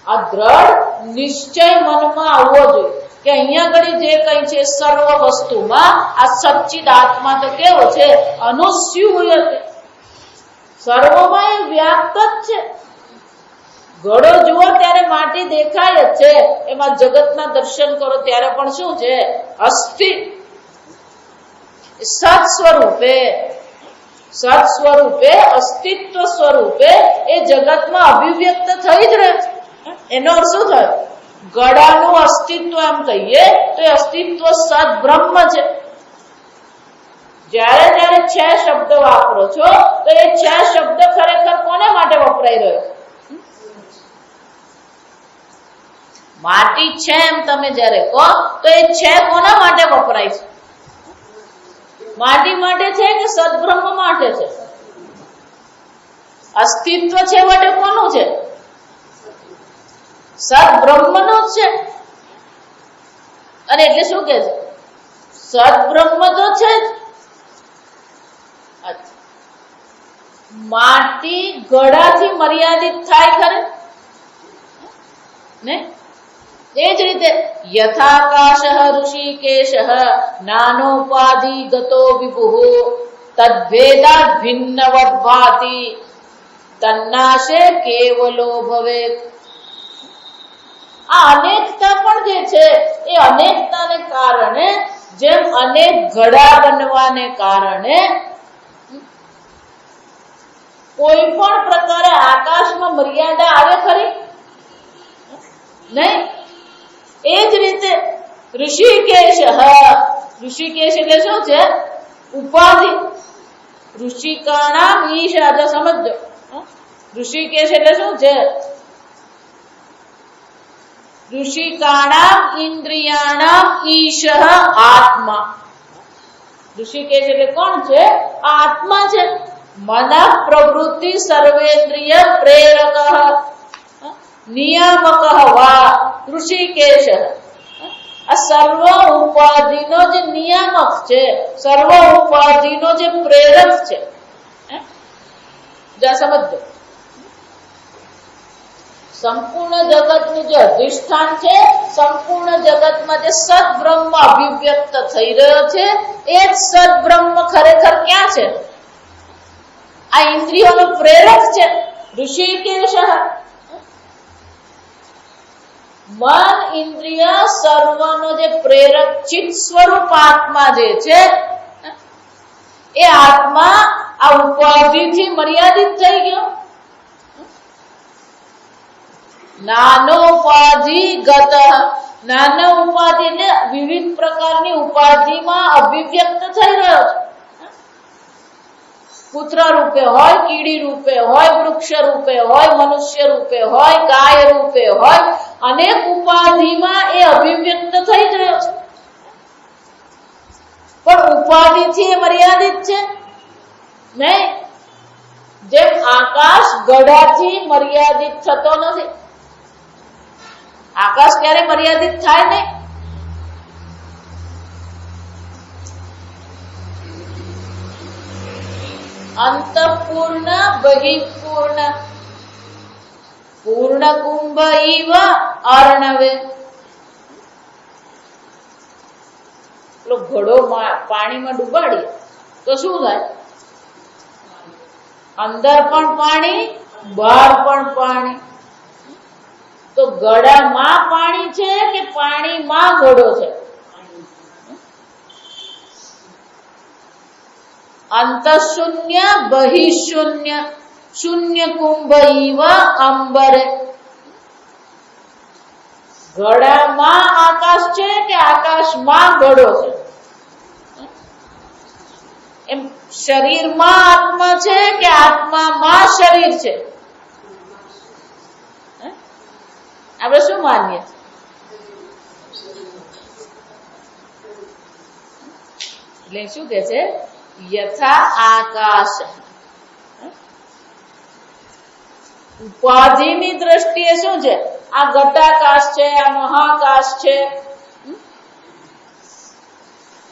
આ દ્રઢ નિશ્ચય મનમાં આવવો જોઈએ કે અહીંયા ઘડી જે કઈ છે સર્વ વસ્તુમાં આ સચ્ચિદ આત્મા તો કેવો છે? અનુસ્યુયતે. સર્વમાં એ વ્યાપ્ત જ છે. ઘડો જુઓ ત્યારે માટી દેખાય જ છે, એમાં જગતના દર્શન કરો ત્યારે પણ શું છે? અસ્થિ. સત સ્વરૂપે અસ્તિત્વ સ્વરૂપે એ જગતમાં અભિવ્યક્ત થઈ જ રહે છે. એનો અર્થ શું થયો? ગળાનું અસ્તિત્વ એમ કહીએ તો એ અસ્તિત્વ સદ બ્રહ્મ છે. જ્યારે જ્યારે છે શબ્દ વાપરો છો તો એ છે શબ્દ ખરેખર કોને માટે વપરાઈ રહ્યો? માટી છે એમ તમે જ્યારે કહો તો એ છે કોના માટે વપરાય છે? માટી માટે છે કે સદબ્રહ્મ માટે છે? અસ્તિત્વ છે વટે કોનું છે? સદબ્રહ્મનું જ છે. અને એટલે શું કે છે? સદબ્રહ્મ તો છે જ. માટી ઘડાથી મર્યાદિત થાય ખરે ને? એ જ રીતે યથાકાશ ઋષિકેશ નાનોપાધિ ગતો વિભુઃ તદ્ભેદાદ ભિન્નવદ ભાતિ તન્નાશે કેવલો ભવેત. આ અનેકતા પણ જે છે એ અનેકતાને કારણે, જેમ અનેક ઘડા બનવાને કારણે કોઈ પણ પ્રકારે આકાશમાં મર્યાદા આવે ખરી? નહીં. એ જ રીતે ઋષિકેશ એટલે શું છે? ઉપાધિ. ઋષિકાણામ ઈશ. આજે સમજો, ઋષિકેશ એટલે શું છે? ઋષિકાણામ ઇન્દ્રિયાણામ ઈશ આત્મા. ઋષિકેશ એટલે કોણ છે? આ આત્મા છે. મન પ્રવૃત્તિ સર્વેન્દ્રિય પ્રેરક નિયામક વા ઋષિકેશ. આ સર્વ ઉપાધિનો જે નિયામક છે, સર્વ ઉપાધિનો જે પ્રેરક છે. જા સમજો, સંપૂર્ણ જગતનું જે અધિષ્ઠાન છે, સંપૂર્ણ જગતમાં જે સદબ્રહ્મ અભિવ્યક્ત થઈ રહ્યો છે, એ જ સદબ્રહ્મ ખરેખર ક્યાં છે? આ ઇન્દ્રિયોનો પ્રેરક છે. ઋષિકેશ. મન ઇન્દ્રિય સર્વનો જે પ્રેરક ચિત્ત સ્વરૂપ આત્મા જે છે, એ આત્મા આ ઉપાધિથી મર્યાદિત થઈ ગયો. નાનોપાધિ ગત. નાનો ઉપાધિ એટલે વિવિધ પ્રકારની ઉપાધિમાં અભિવ્યક્ત થઈ રહ્યો છે. પુત્ર રૂપે હોય, કીડી રૂપે હોય, વૃક્ષ રૂપે હોય, મનુષ્ય રૂપે હોય, ગાય રૂપે હોય, અનેક ઉપાધિમાં એ અભિવ્યક્ત થઈ જ રહ્યો છે. પણ ઉપાધિથી એ મર્યાદિત છે નહીં. જેમ આકાશ ગડાથી મર્યાદિત થતો નથી. આકાશ ક્યારે મર્યાદિત થાય નહીં. અંતઃપૂર્ણ બહિપૂર્ણ પૂર્ણ કુંભ ઇવ અર્ણવે. પેલો ઘડો પાણીમાં ડૂબાડીએ તો શું થાય? અંદર પણ પાણી, બહાર પણ પાણી. તો ઘડામાં પાણી છે કે પાણીમાં ઘડો છે? અંતઃશૂન્ય બહિઃશૂન્ય શૂન્ય કુંભ ઇવ અંબરે. ઘડામાં આકાશ છે કે આકાશમાં ઘડો છે? એમ શરીરમાં આત્મા છે કે આત્મામાં શરીર છે? આપણે શું માનીએ છીએ? એટલે શું કે છે? યથા આકાશ. ઉપાધિની દ્રષ્ટિએ શું છે? આ ઘટાકાશ છે, આ મહાકાશ છે.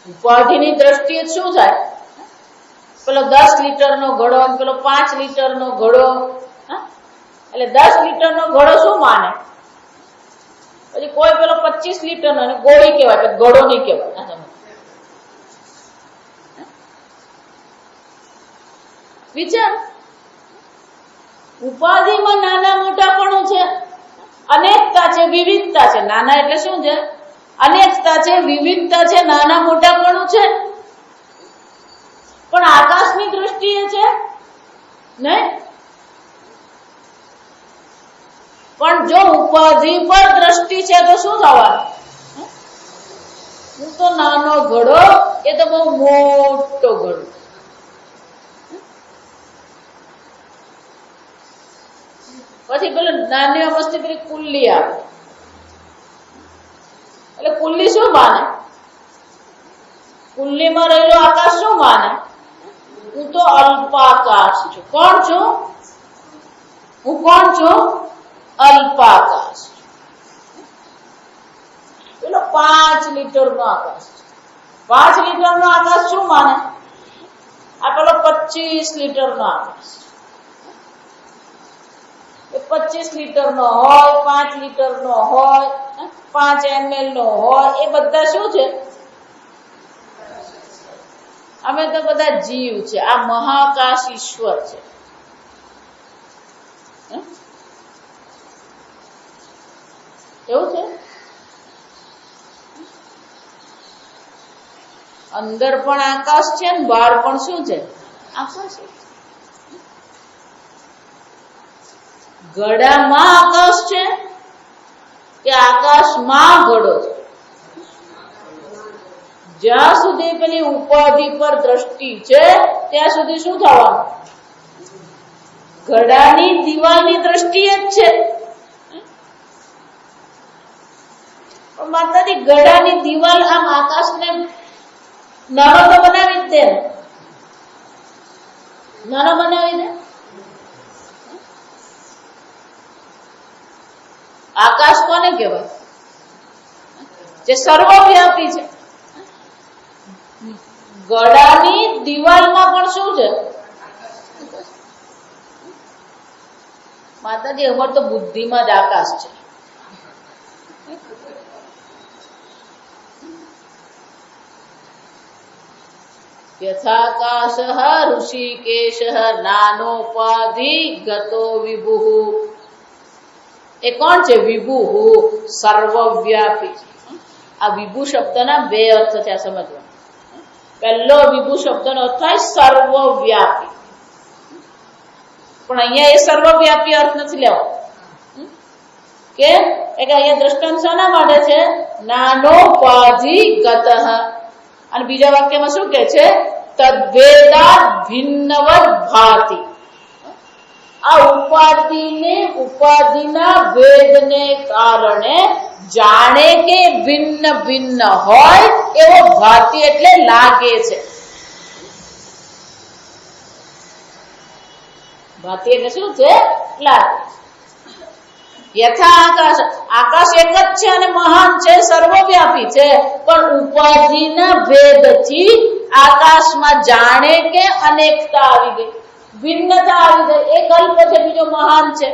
ઉપાધિની દ્રષ્ટિએ શું થાય? પેલો 10 લીટરનો ઘડો, પેલો 5 લીટરનો ઘડો. એટલે 10 લીટરનો ઘડો શું માને? પછી કોઈ પેલો 25 લીટરનો ગોળી કહેવાય, ઘડો નહીં કહેવાય. વિચાર, ઉપાધિમાં નાના મોટાપણું છે, અનેકતા છે, વિવિધતા છે. નાના એટલે શું છે? અનેકતા છે, વિવિધતા છે, નાના મોટાપણું છે. પણ આકાશની દ્રષ્ટિએ છે નહીં. પણ જો ઉપાધિ પર દ્રષ્ટિ છે તો શું થવાનું? હું તો નાનો ઘડો, એ તો બહુ મોટો ઘડો. પછી પેલું નાની અમસ્તી પેલી કુલ્લી આવે. એટલે કુલ્લી શું માને? કુલ્લીમાં રહેલો આકાશ શું માને? હું તો અલ્પાકાશ છું. કોણ છું? હું કોણ છું? અલ્પાકાશ. પેલો 5 લીટરનો આકાશ. 5 લીટરનો આકાશ શું માને? આ પેલો 25 લીટરનો આકાશ. 25 લીટરનો હોય, 5 લીટરનો હોય, 5 ml નો હોય, એ બધા શું છે? અમે તો બધા જીવ છે. આ મહાકાશ ઈશ્વર છે. એવું છે? અંદર પણ આકાશ છે ને બહાર પણ શું છે? આકાશ છે. ઘડામાં આકાશ છે કે આકાશમાં ઘડો છે? જ્યાં સુધી પેલી ઉપાધિ પર દ્રષ્ટિ છે ત્યાં સુધી શું થવાનું? ઘડાની દિવાલની દ્રષ્ટિએ જ છે. પણ માતાજી, ઘડાની દિવાલ આમ આકાશને નાનો તો બનાવી જ દે. નાનો બનાવી દે. આકાશ કોને કહેવાય? જે સર્વવ્યાપી છે. ગળાની દિવાલમાં પણ શું છે? માતાજી, અમાર તો બુદ્ધિમાં જ આકાશ છે. યથાકાશ ઋષિકેશ નાનોપાધિ ગતો વિભુ. એ કોણ છે? વિભુ, સર્વવ્યાપી. આ વિભુ શબ્દના 2 અર્થ છે, આ સમજવા. પહેલો વિભુ શબ્દનો અર્થ થાય સર્વવ્યાપી. પણ અહીંયા એ સર્વવ્યાપી અર્થ નથી લેવો. કે અહીંયા દ્રષ્ટાંત શાના માટે છે? નાનોપાધિ ગતઃ. અને બીજા વાક્યમાં શું કે છે? તદ્વેદા ભિન્નવદ ભાતિ. આ ઉપાધિના ભેદને કારણે જાણે કે ભિન્ન ભિન્ન હોય એવો ભાતિ એટલે લાગે છે. ભાતિ એટલે શું છે? લાગે. યથા આકાશ, આકાશ એક જ છે અને મહાન છે, સર્વવ્યાપી છે. પણ ઉપાધિના ભેદથી આકાશમાં જાણે કે અનેકતા આવી ગઈ, ભિન્નતા આવી ગઈ. એક અલ્પ છે, બીજો મહાન છે.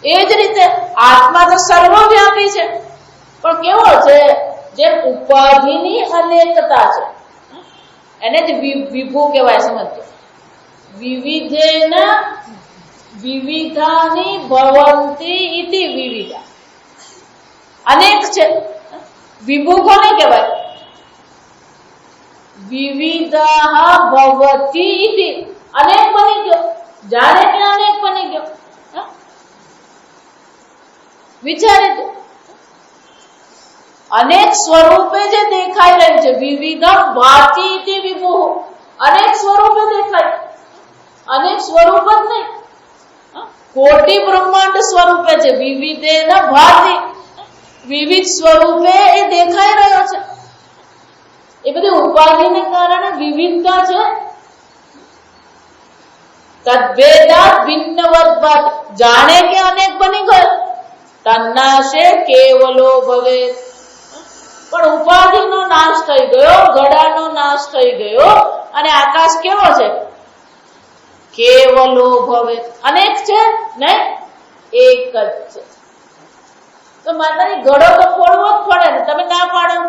એ જ રીતે આત્મા તો સર્વવ્યાપી છે, પણ કેવો છે? જે ઉપાધિની અનેકતા છે એને જ વિભુ કહેવાય. સમજજો, વિવિધેન વિવિધાની ભવંતી ઇતિ વિવિધા. અનેક છે. વિભુ કોને કહેવાય? વિવિધા ભવતી ઇતિ. અનેક બની ગયો. જાણે કે અનેક બની ગયો. વિચારે તો અનેક સ્વરૂપે જે દેખાઈ રહ્યું છે. વિવિધ ભાતિ ઇતિ વિભુ. અનેક સ્વરૂપે દેખાય. અનેક સ્વરૂપ જ નહીં, કોટી બ્રહ્માંડ સ્વરૂપે છે. વિવિધેન ભાતિ, વિવિધ સ્વરૂપે એ દેખાઈ રહ્યો છે. એ બધી ઉપાધિને કારણે વિવિધતા છે. તદ્ભેદાત ભિન્નવદ ભાતિ. જાણે કે અનેક બની ગયો. તન્નાશે કેવલો ભવે. પણ ઉપાધિનો નાશ થઈ ગયો, ઘડાનો નાશ થઈ ગયો અને આકાશ કેવો છે? કેવલો ભવે. અનેક છે ને એક જ છે. તો માતાજી ઘડો તો ફોડવો જ પડે ને, તમે ના પાડો.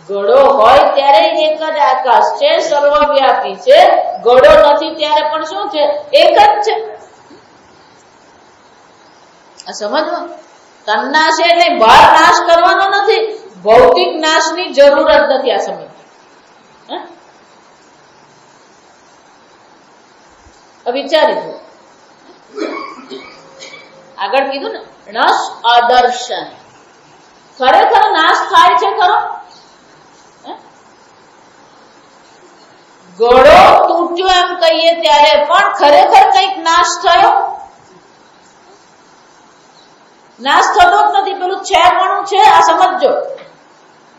ઘડો હોય ત્યારે એક જ આકાશ છે, સર્વવ્યાપી છે. ઘડો નથી ત્યારે પણ શું છે? એક જ છે. આ સમજવો. તન્નાશ એટલે બહાર નાશ કરવાનો નથી, ભૌતિક નાશની જરૂર જ નથી. આ સમજ વિચારી દો. આગળ કીધું ને, નશ અદર્શન. ખરેખર નાશ થાય છે ખરો? ઘડો તૂટ્યો એમ કહીએ ત્યારે પણ ખરેખર કઈક નાશ થયો? નાશ થતો જ નથી. પેલું છે પણ છે. આ સમજો.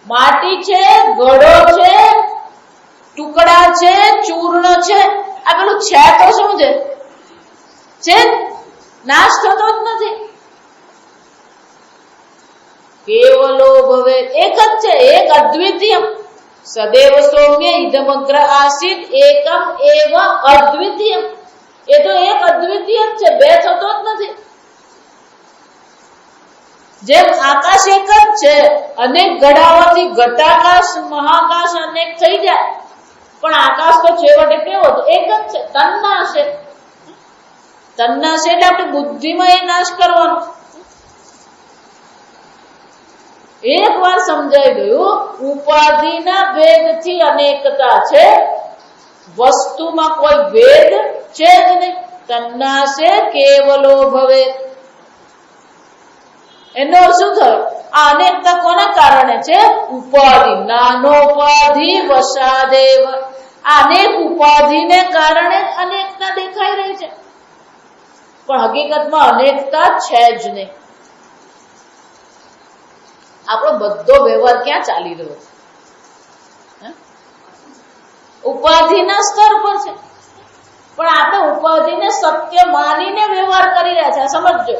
માટી છે, ઘડો છે, ટુકડા છે, ચૂર્ણ છે. આ પેલું છે તો શું છે? નાશ થતો જ નથી. કેવલો ભવે. એક જ છે, એક અદ્વિતીય. સદૈવ સૌમ્ય ઇદમગ્ર આસિત એકમ એવ અદ્વિતીય. એ તો એક અદ્વિતીય જ છે, બે થતો જ નથી. જેમ આકાશ એક જ છે, અનેક ઘડાઓથી ઘટાકાશ મહાકાશ અનેક થઈ જાય, પણ આકાશ તો છેવટે કેવો હતો? એક જ છે. તન્નાશ. તન્નાશ એટલે આપણી બુદ્ધિમાં એ નાશ કરવાનો. એક વાર સમજાઈ ગયું. ઉપાધિના ભેદથી અનેકતા છે, વસ્તુમાં કોઈ ભેદ છે જ નહીં. તન્નાશે કેવલો ભવે. એનો શું થયો? આ અનેકતા કોના કારણે છે? ઉપાધિ. નાનોપાધિ વસાદેવ. આ અનેક ઉપાધિને કારણે અનેકતા દેખાઈ રહી છે, પણ હકીકતમાં અનેકતા છે જ નહીં. આપણો બધો વ્યવહાર ક્યાં ચાલી રહ્યો છે? ઉપાધિના સ્તર પર છે, પણ આપણે ઉપાધિને સત્ય માનીને વ્યવહાર કરી રહ્યા છે. સમજજો.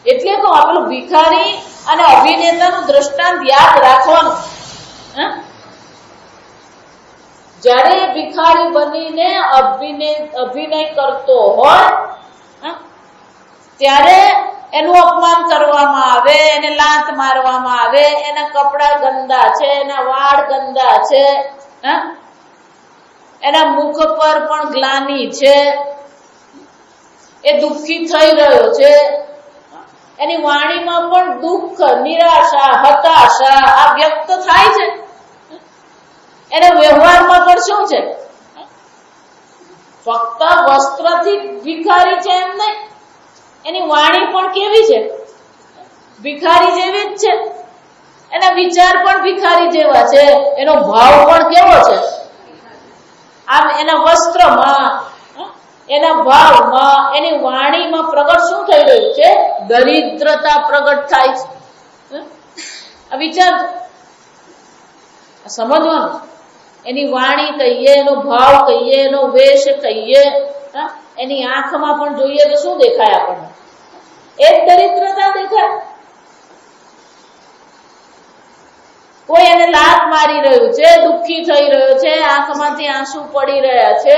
એટલે તો આપણું ભિખારી અને અભિનેતાનું દ્રષ્ટાંત યાદ રાખવાનું. જ્યારે ભિખારી બનીને અભિનય કરતો હોય ત્યારે એનું અપમાન કરવામાં આવે, એને લાત મારવામાં આવે, એના કપડા ગંદા છે, એના વાળ ગંદા છે, એના મુખ પર પણ ગ્લાની છે, એ દુઃખી થઈ રહ્યો છે, એની વાણીમાં પણ દુઃખ, નિરાશા, હતાશા આ વ્યક્ત થાય છે. એના વ્યવહારમાં પણ શું છે? ફક્ત વસ્ત્રથી ભિખારી છે એમ નહીં, એની વાણી પણ કેવી છે? ભિખારી જેવી જ છે. એના વિચાર પણ ભિખારી જેવા છે, એનો ભાવ પણ કેવો છે? આમ એના વસ્ત્રમાં, એના ભાવમાં, એની વાણીમાં પ્રગટ શું થઈ રહ્યું છે? દરિદ્રતા પ્રગટ થાય છે. આ વિચાર સમજવાનું. એની વાણી કહીએ, એનો ભાવ કહીએ, એનો વેશ કહીએ, એની આંખમાં પણ જોઈએ તો શું દેખાય આપણને? એક દરિદ્રતા દેખાય. કોઈ એને લાત મારી રહ્યું છે, દુઃખી થઈ રહ્યો છે, આંખમાંથી આંસુ પડી રહ્યા છે,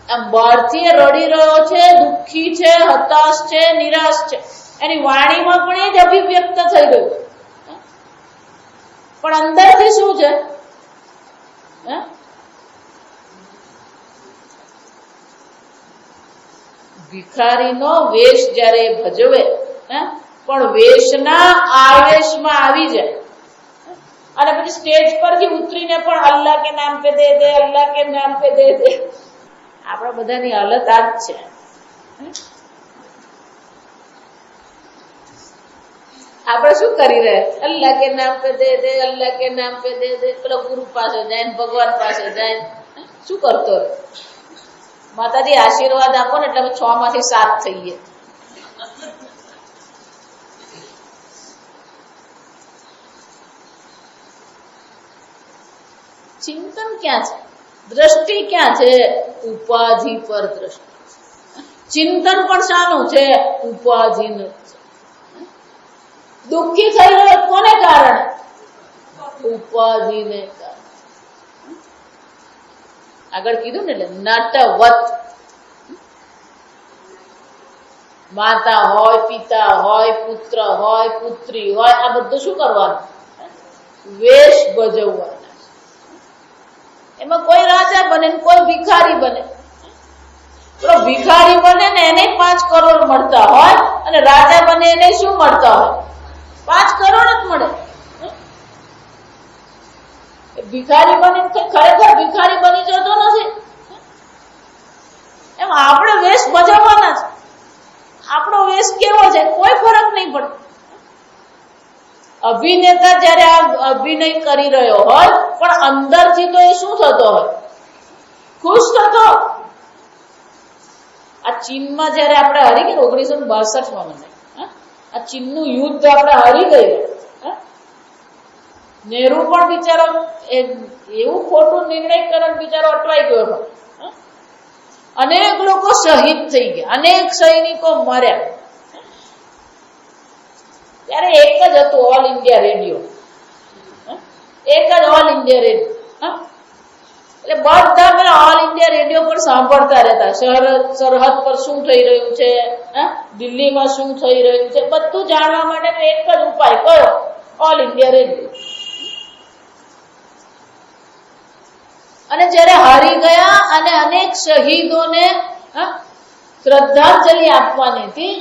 આમ બહારથી રડી રહ્યો છે, દુઃખી છે, હતાશ છે, નિરાશ છે. એની વાણીમાં પણ એ જ અભિવ્યક્ત થઈ ગયું, પણ અંદરથી શું છે? ભિખારીનો વેશ જ્યારે ભજવે પણ વેશના આવેશમાં આવી જાય અને પછી સ્ટેજ પરથી ઉતરીને પણ અલ્લાહ કે નામ પે દે દે, અલ્લાહ કે નામ પે દે દે. આપણા બધાની હાલત આ જ છે. આપણે શું કરી રહ્યા? અલ્લાહ કે નામ પે દે દે, અલ્લાહ કે નામ પે દે દે. પેલો ગુરુ પાસે જાય, ભગવાન પાસે જાય, શું કરતો? માતાજી આશીર્વાદ આપો ને એટલે અમે 6 માંથી 7 થઈએ. ચિંતન ક્યાં છે? દ્રષ્ટિ ક્યાં છે? ઉપાધિ પર દ્રષ્ટિ. ચિંતન પણ શાનું છે? ઉપાધિનું. દુઃખી થઈ રહ્યો કોને કારણે? ઉપાધિને કારણે. આગળ કીધું ને, એટલે નટવત. માતા હોય, પિતા હોય, પુત્ર હોય, પુત્રી હોય, આ બધું શું કરવાનું? વેશ ભજવવાના. એમાં કોઈ રાજા બને ને કોઈ ભિખારી બને. તો ભિખારી બને ને એને 5 કરોડ મળતા હોય અને રાજા બને એને શું મળતા હોય? 5 કરોડ જ મળે. ભિખારી બની ખરેખર ભિખારી બની જતો નથી. એમ આપણે વેશ ભજવવાના છે. આપણો વેશ કેવો છે? કોઈ ફરક નહીં પડે. અભિનેતા જયારે આ અભિનય કરી રહ્યો હોય પણ અંદરથી તો એ શું થતો હોય? ખુશ થતો. આ ચીનમાં જયારે આપણે હારી ગયા 1962માં મને આ ચીનનું યુદ્ધ આપણે હારી ગયા. નહેરુ પણ બિચારો એવું ખોટું નિર્ણય કરે બિચારો અટવાઈ ગયો હતો. અનેક લોકો શહીદ થઈ ગયા, અનેક સૈનિકો મર્યા. ત્યારે એક જ હતું ઓલ ઇન્ડિયા રેડિયો. એક જ ઓલ ઇન્ડિયા રેડિયો. એટલે બધા પેલા ઓલ ઇન્ડિયા રેડિયો પર સાંભળતા રહેતા. સરહદ પર શું થઈ રહ્યું છે, દિલ્હીમાં શું થઈ રહ્યું છે, બધું જાણવા માટે એક જ ઉપાય કયો? All India radio. અને જયારે હારી ગયા અને અનેક શહીદોને શ્રદ્ધાંજલિ આપવાની હતી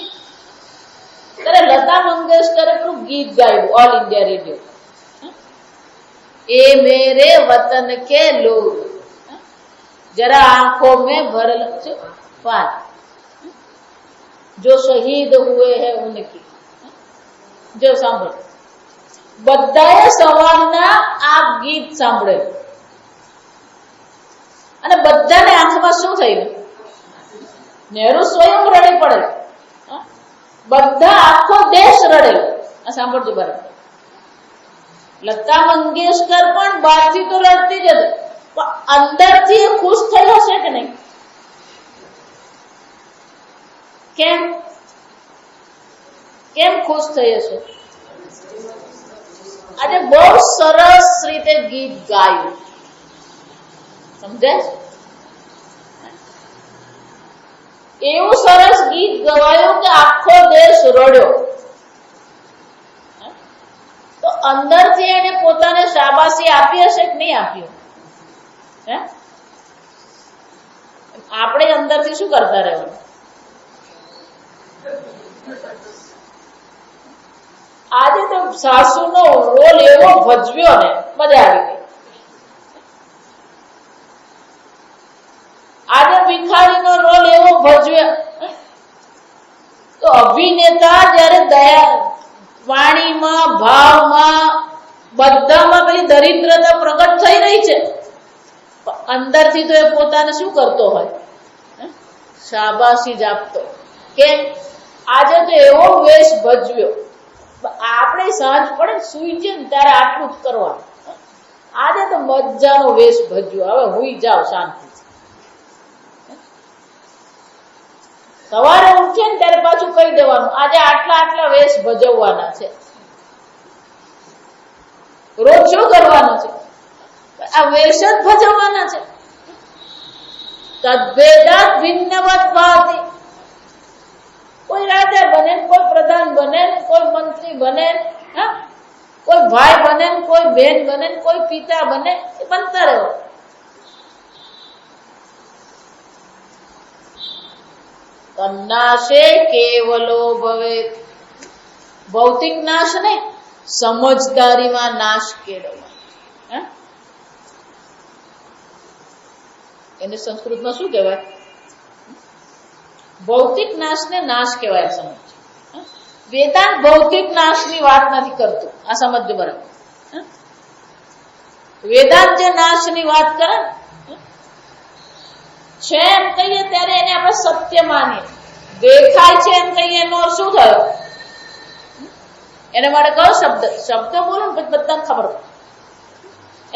ત્યારે લતા મંગેશકરે પેલું ગીત ગાયું ઓલ ઇન્ડિયા રેડિયો. એ મેરે વતન કે લોગ જરા આંખો में भर पानी जो शहीद हुए हैं उनकी. જો સાંભળો, બધાએ સવારના આ ગીત સાંભળેલું અને બધાને આંખમાં શું થયું? નહેરુ સ્વયં રડી પડે. બધા આખો દેશ રડેલો. આ સાંભળજો બરાબર. લતા મંગેશકર પણ બહારથી તો રડતી જ હતી પણ અંદરથી એ ખુશ થઈ હશે કે નહીં? કેમ કેમ ખુશ થઈ હશે? આજે બહુ સરસ રીતે ગીત ગાયું. સમજાય? એવું સરસ ગીત ગવાયું કે આખો દેશ રડ્યો. તો અંદરથી એને પોતાને શાબાશી આપી હશે કે નહીં આપી? આપણે અંદરથી શું કરતા રહેવાનું? આજે તો સાસુનો રોલ એવો ભજવ્યો ને મજા આવી ગઈ. આજે ભિખારીનો રોલ એવો ભજવ્યો. તો અભિનેતા જયારે દયા વાણીમાં, ભાવમાં, બધામાં પેલી દરિદ્રતા પ્રગટ થઈ રહી છે, અંદરથી તો એ પોતાને શું કરતો હોય? શાબાશી જ આપતો. કેમ? આજે તો એવો વેશ ભજવ્યો. આપણે સાંજ પડે સુઈ છે ને ત્યારે આટલું જ કરવાનું. આજે તો મજાનો વેશ ભજવ્યો. હવે હુઈ જાઓ શાંતિ. સવારે ઉઠે ને ત્યારે પાછું કહી દેવાનું આજે આટલા આટલા વેશ ભજવવાના છે. રોજ શું કરવાનું છે? આ વેશ જ ભજવવાના છે. તદ્ભેદાત ભિન્નવત ભાતિ. કોઈ રાજા બને, કોઈ પ્રધાન બને, કોઈ મંત્રી બને, હા, કોઈ ભાઈ બને, કોઈ બહેન બને, કોઈ પિતા બને, એ બનતા રહો. તન્નાશે કેવલો ભવેત. ભૌતિક નાશ નહીં, સમજદારીમાં નાશ કેળવવા. એને સંસ્કૃતમાં શું કહેવાય? ભૌતિક નાશને નાશ કહેવાય. સમજ. વેદાંત ભૌતિક નાશની વાત નથી કરતું. આ સમજજો બરાબર. વેદાંત જે નાશની વાત કરે છે એમ કહીએ ત્યારે એને આપણે સત્ય માનીએ. દેખાય છે એમ કહીએ એનો શું થયો? એને માટે કયો શબ્દ બોલો ને પછી બધાને ખબર પડે.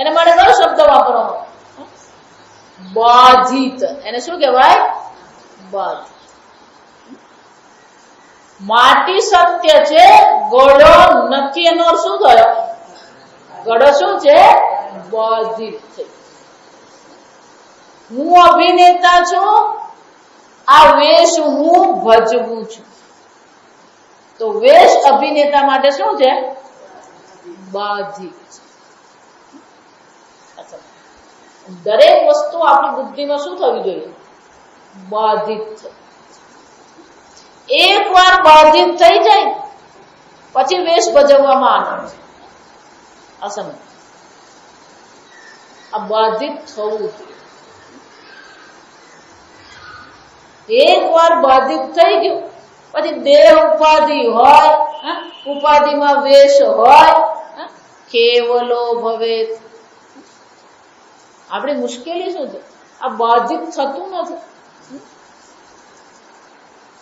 એને માટે કયો શબ્દ વાપરવાનો? બાધિત. એને શું કહેવાય? બાધિત. માટી સત્ય છે, ગળો નથી. એનો શું થયો? ગળો શું છે? બાધિત છે. હું અભિનેતા છું, આ વેશ હું ભજવું છું. તો વેશ અભિનેતા માટે શું છે? બાધિત છે. દરેક વસ્તુ આપણી બુદ્ધિમાં શું થવી જોઈએ? બાધિત છે. એક વાર બાધિત થઈ જાય પછી વેશ ભજવવામાં આનંદ છે. આ સમજ. આ બાધિત થવું જોઈએ. એક વાર બાધિત થઈ ગયું પછી દેહ ઉપાધિ હોય, ઉપાધિમાં વેશ હોય, કેવલો ભવેત. આપણી મુશ્કેલી શું છે? આ બાધિત થતું નથી.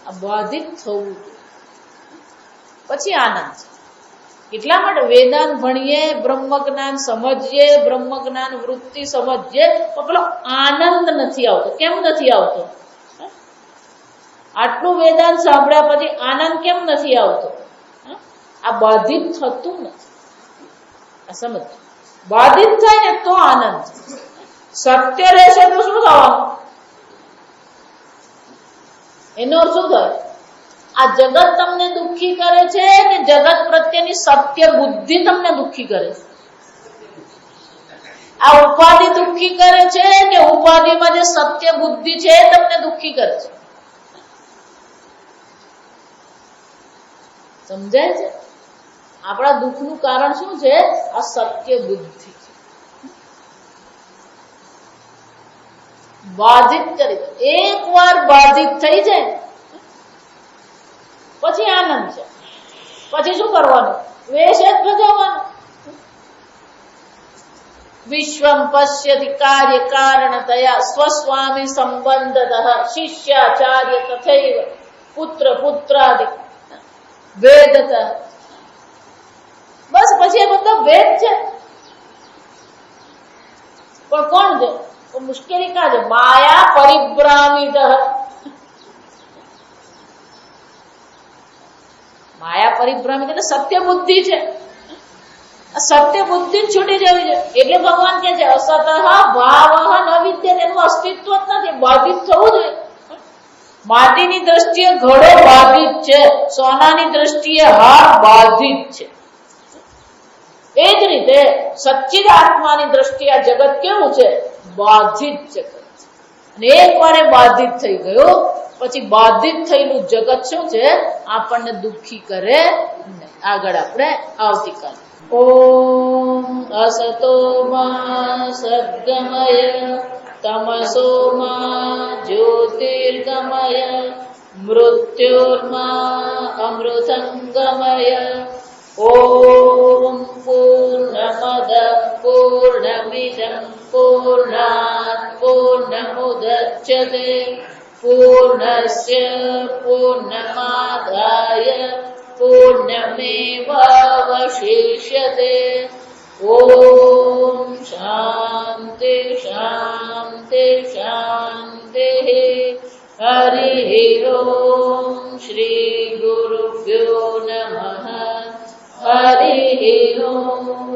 આ બાધિત થવું જોઈએ પછી આનંદ છે. એટલા માટે વેદાંત ભણીએ, બ્રહ્મ જ્ઞાન સમજીએ, બ્રહ્મ જ્ઞાન વૃત્તિ સમજીએ, તો પેલો આનંદ નથી આવતો. કેમ નથી આવતો? આટલું વેદાંત સાંભળ્યા પછી આનંદ કેમ નથી આવતો? આ બાધિત થતું નથી. આ સમજ. બાધિત થાય ને તો આનંદ. સત્ય રહેશે તો શું થવાનું? એનો શું થાય? આ જગત તમને દુઃખી કરે છે કે જગત પ્રત્યેની સત્ય બુદ્ધિ તમને દુઃખી કરે છે? આ ઉપાધિ દુઃખી કરે છે કે ઉપાધિમાં જે સત્ય બુદ્ધિ છે એ તમને દુઃખી કરે છે? સમજાય છે? આપણા દુઃખનું કારણ શું છે? આ સત્ય બુદ્ધિ. બાધિત કરી દે. એક વાર બાધિત થઈ જાય પછી આનંદ છે. પછી શું કરવાનું? વેશ જ ભજવવાનું. વિશ્વમ પશ્યતિ કાર્ય કારણતયા સ્વસ્વામી સંબંધતઃ શિષ્યાચાર્ય તથૈવ પુત્ર પુત્રાદિ વેદત. બસ પછી એ બધો વેદ છે. પણ કોણ છે? મુશ્કેલી કા છે? માયા પરિભ્રામિત. માયા પરિભ્રામિત એટલે સત્ય બુદ્ધિ છે. સત્ય બુદ્ધિ છૂટી જવી છે. એટલે ભગવાન કે છે અસતઃ ભાવ ન વિદ્યતે. એનું અસ્તિત્વ જ નથી. બાધિત થવું જોઈએ. માટીની દ્રષ્ટિએ ઘડો બાધિત છે, સોનાની દ્રષ્ટિએ હાર બાધિત છે. એ જ રીતે સચ્ચિદ આત્માની દ્રષ્ટિએ આ જગત કેવું છે? બાધિત જગત. અને એકવાર એ બાધિત થઈ ગયો પછી બાધિત થયેલું જગત શું છે? આપણને દુઃખી કરે નહીં. આગળ આપણે આવતીકાલે. ઓમ અસતો મા સદ્ગમય તમસો મા જ્યોતિર્ગમય મૃત્યોર્મા અમૃતંગમય. ઓમ પૂર્ણમદ પૂર્ણમિદં પૂર્ણાત પૂર્ણમુદચ્યતે પૂર્ણસ્ય પૂર્ણમાદાય પૂર્ણમેવાવશિષ્યતે. ઓમ શાંતિ શાંતિ શાંતિ. હરિ ઓમ શ્રી ગુરુભ્યો નમઃ. હરિ ઓમ.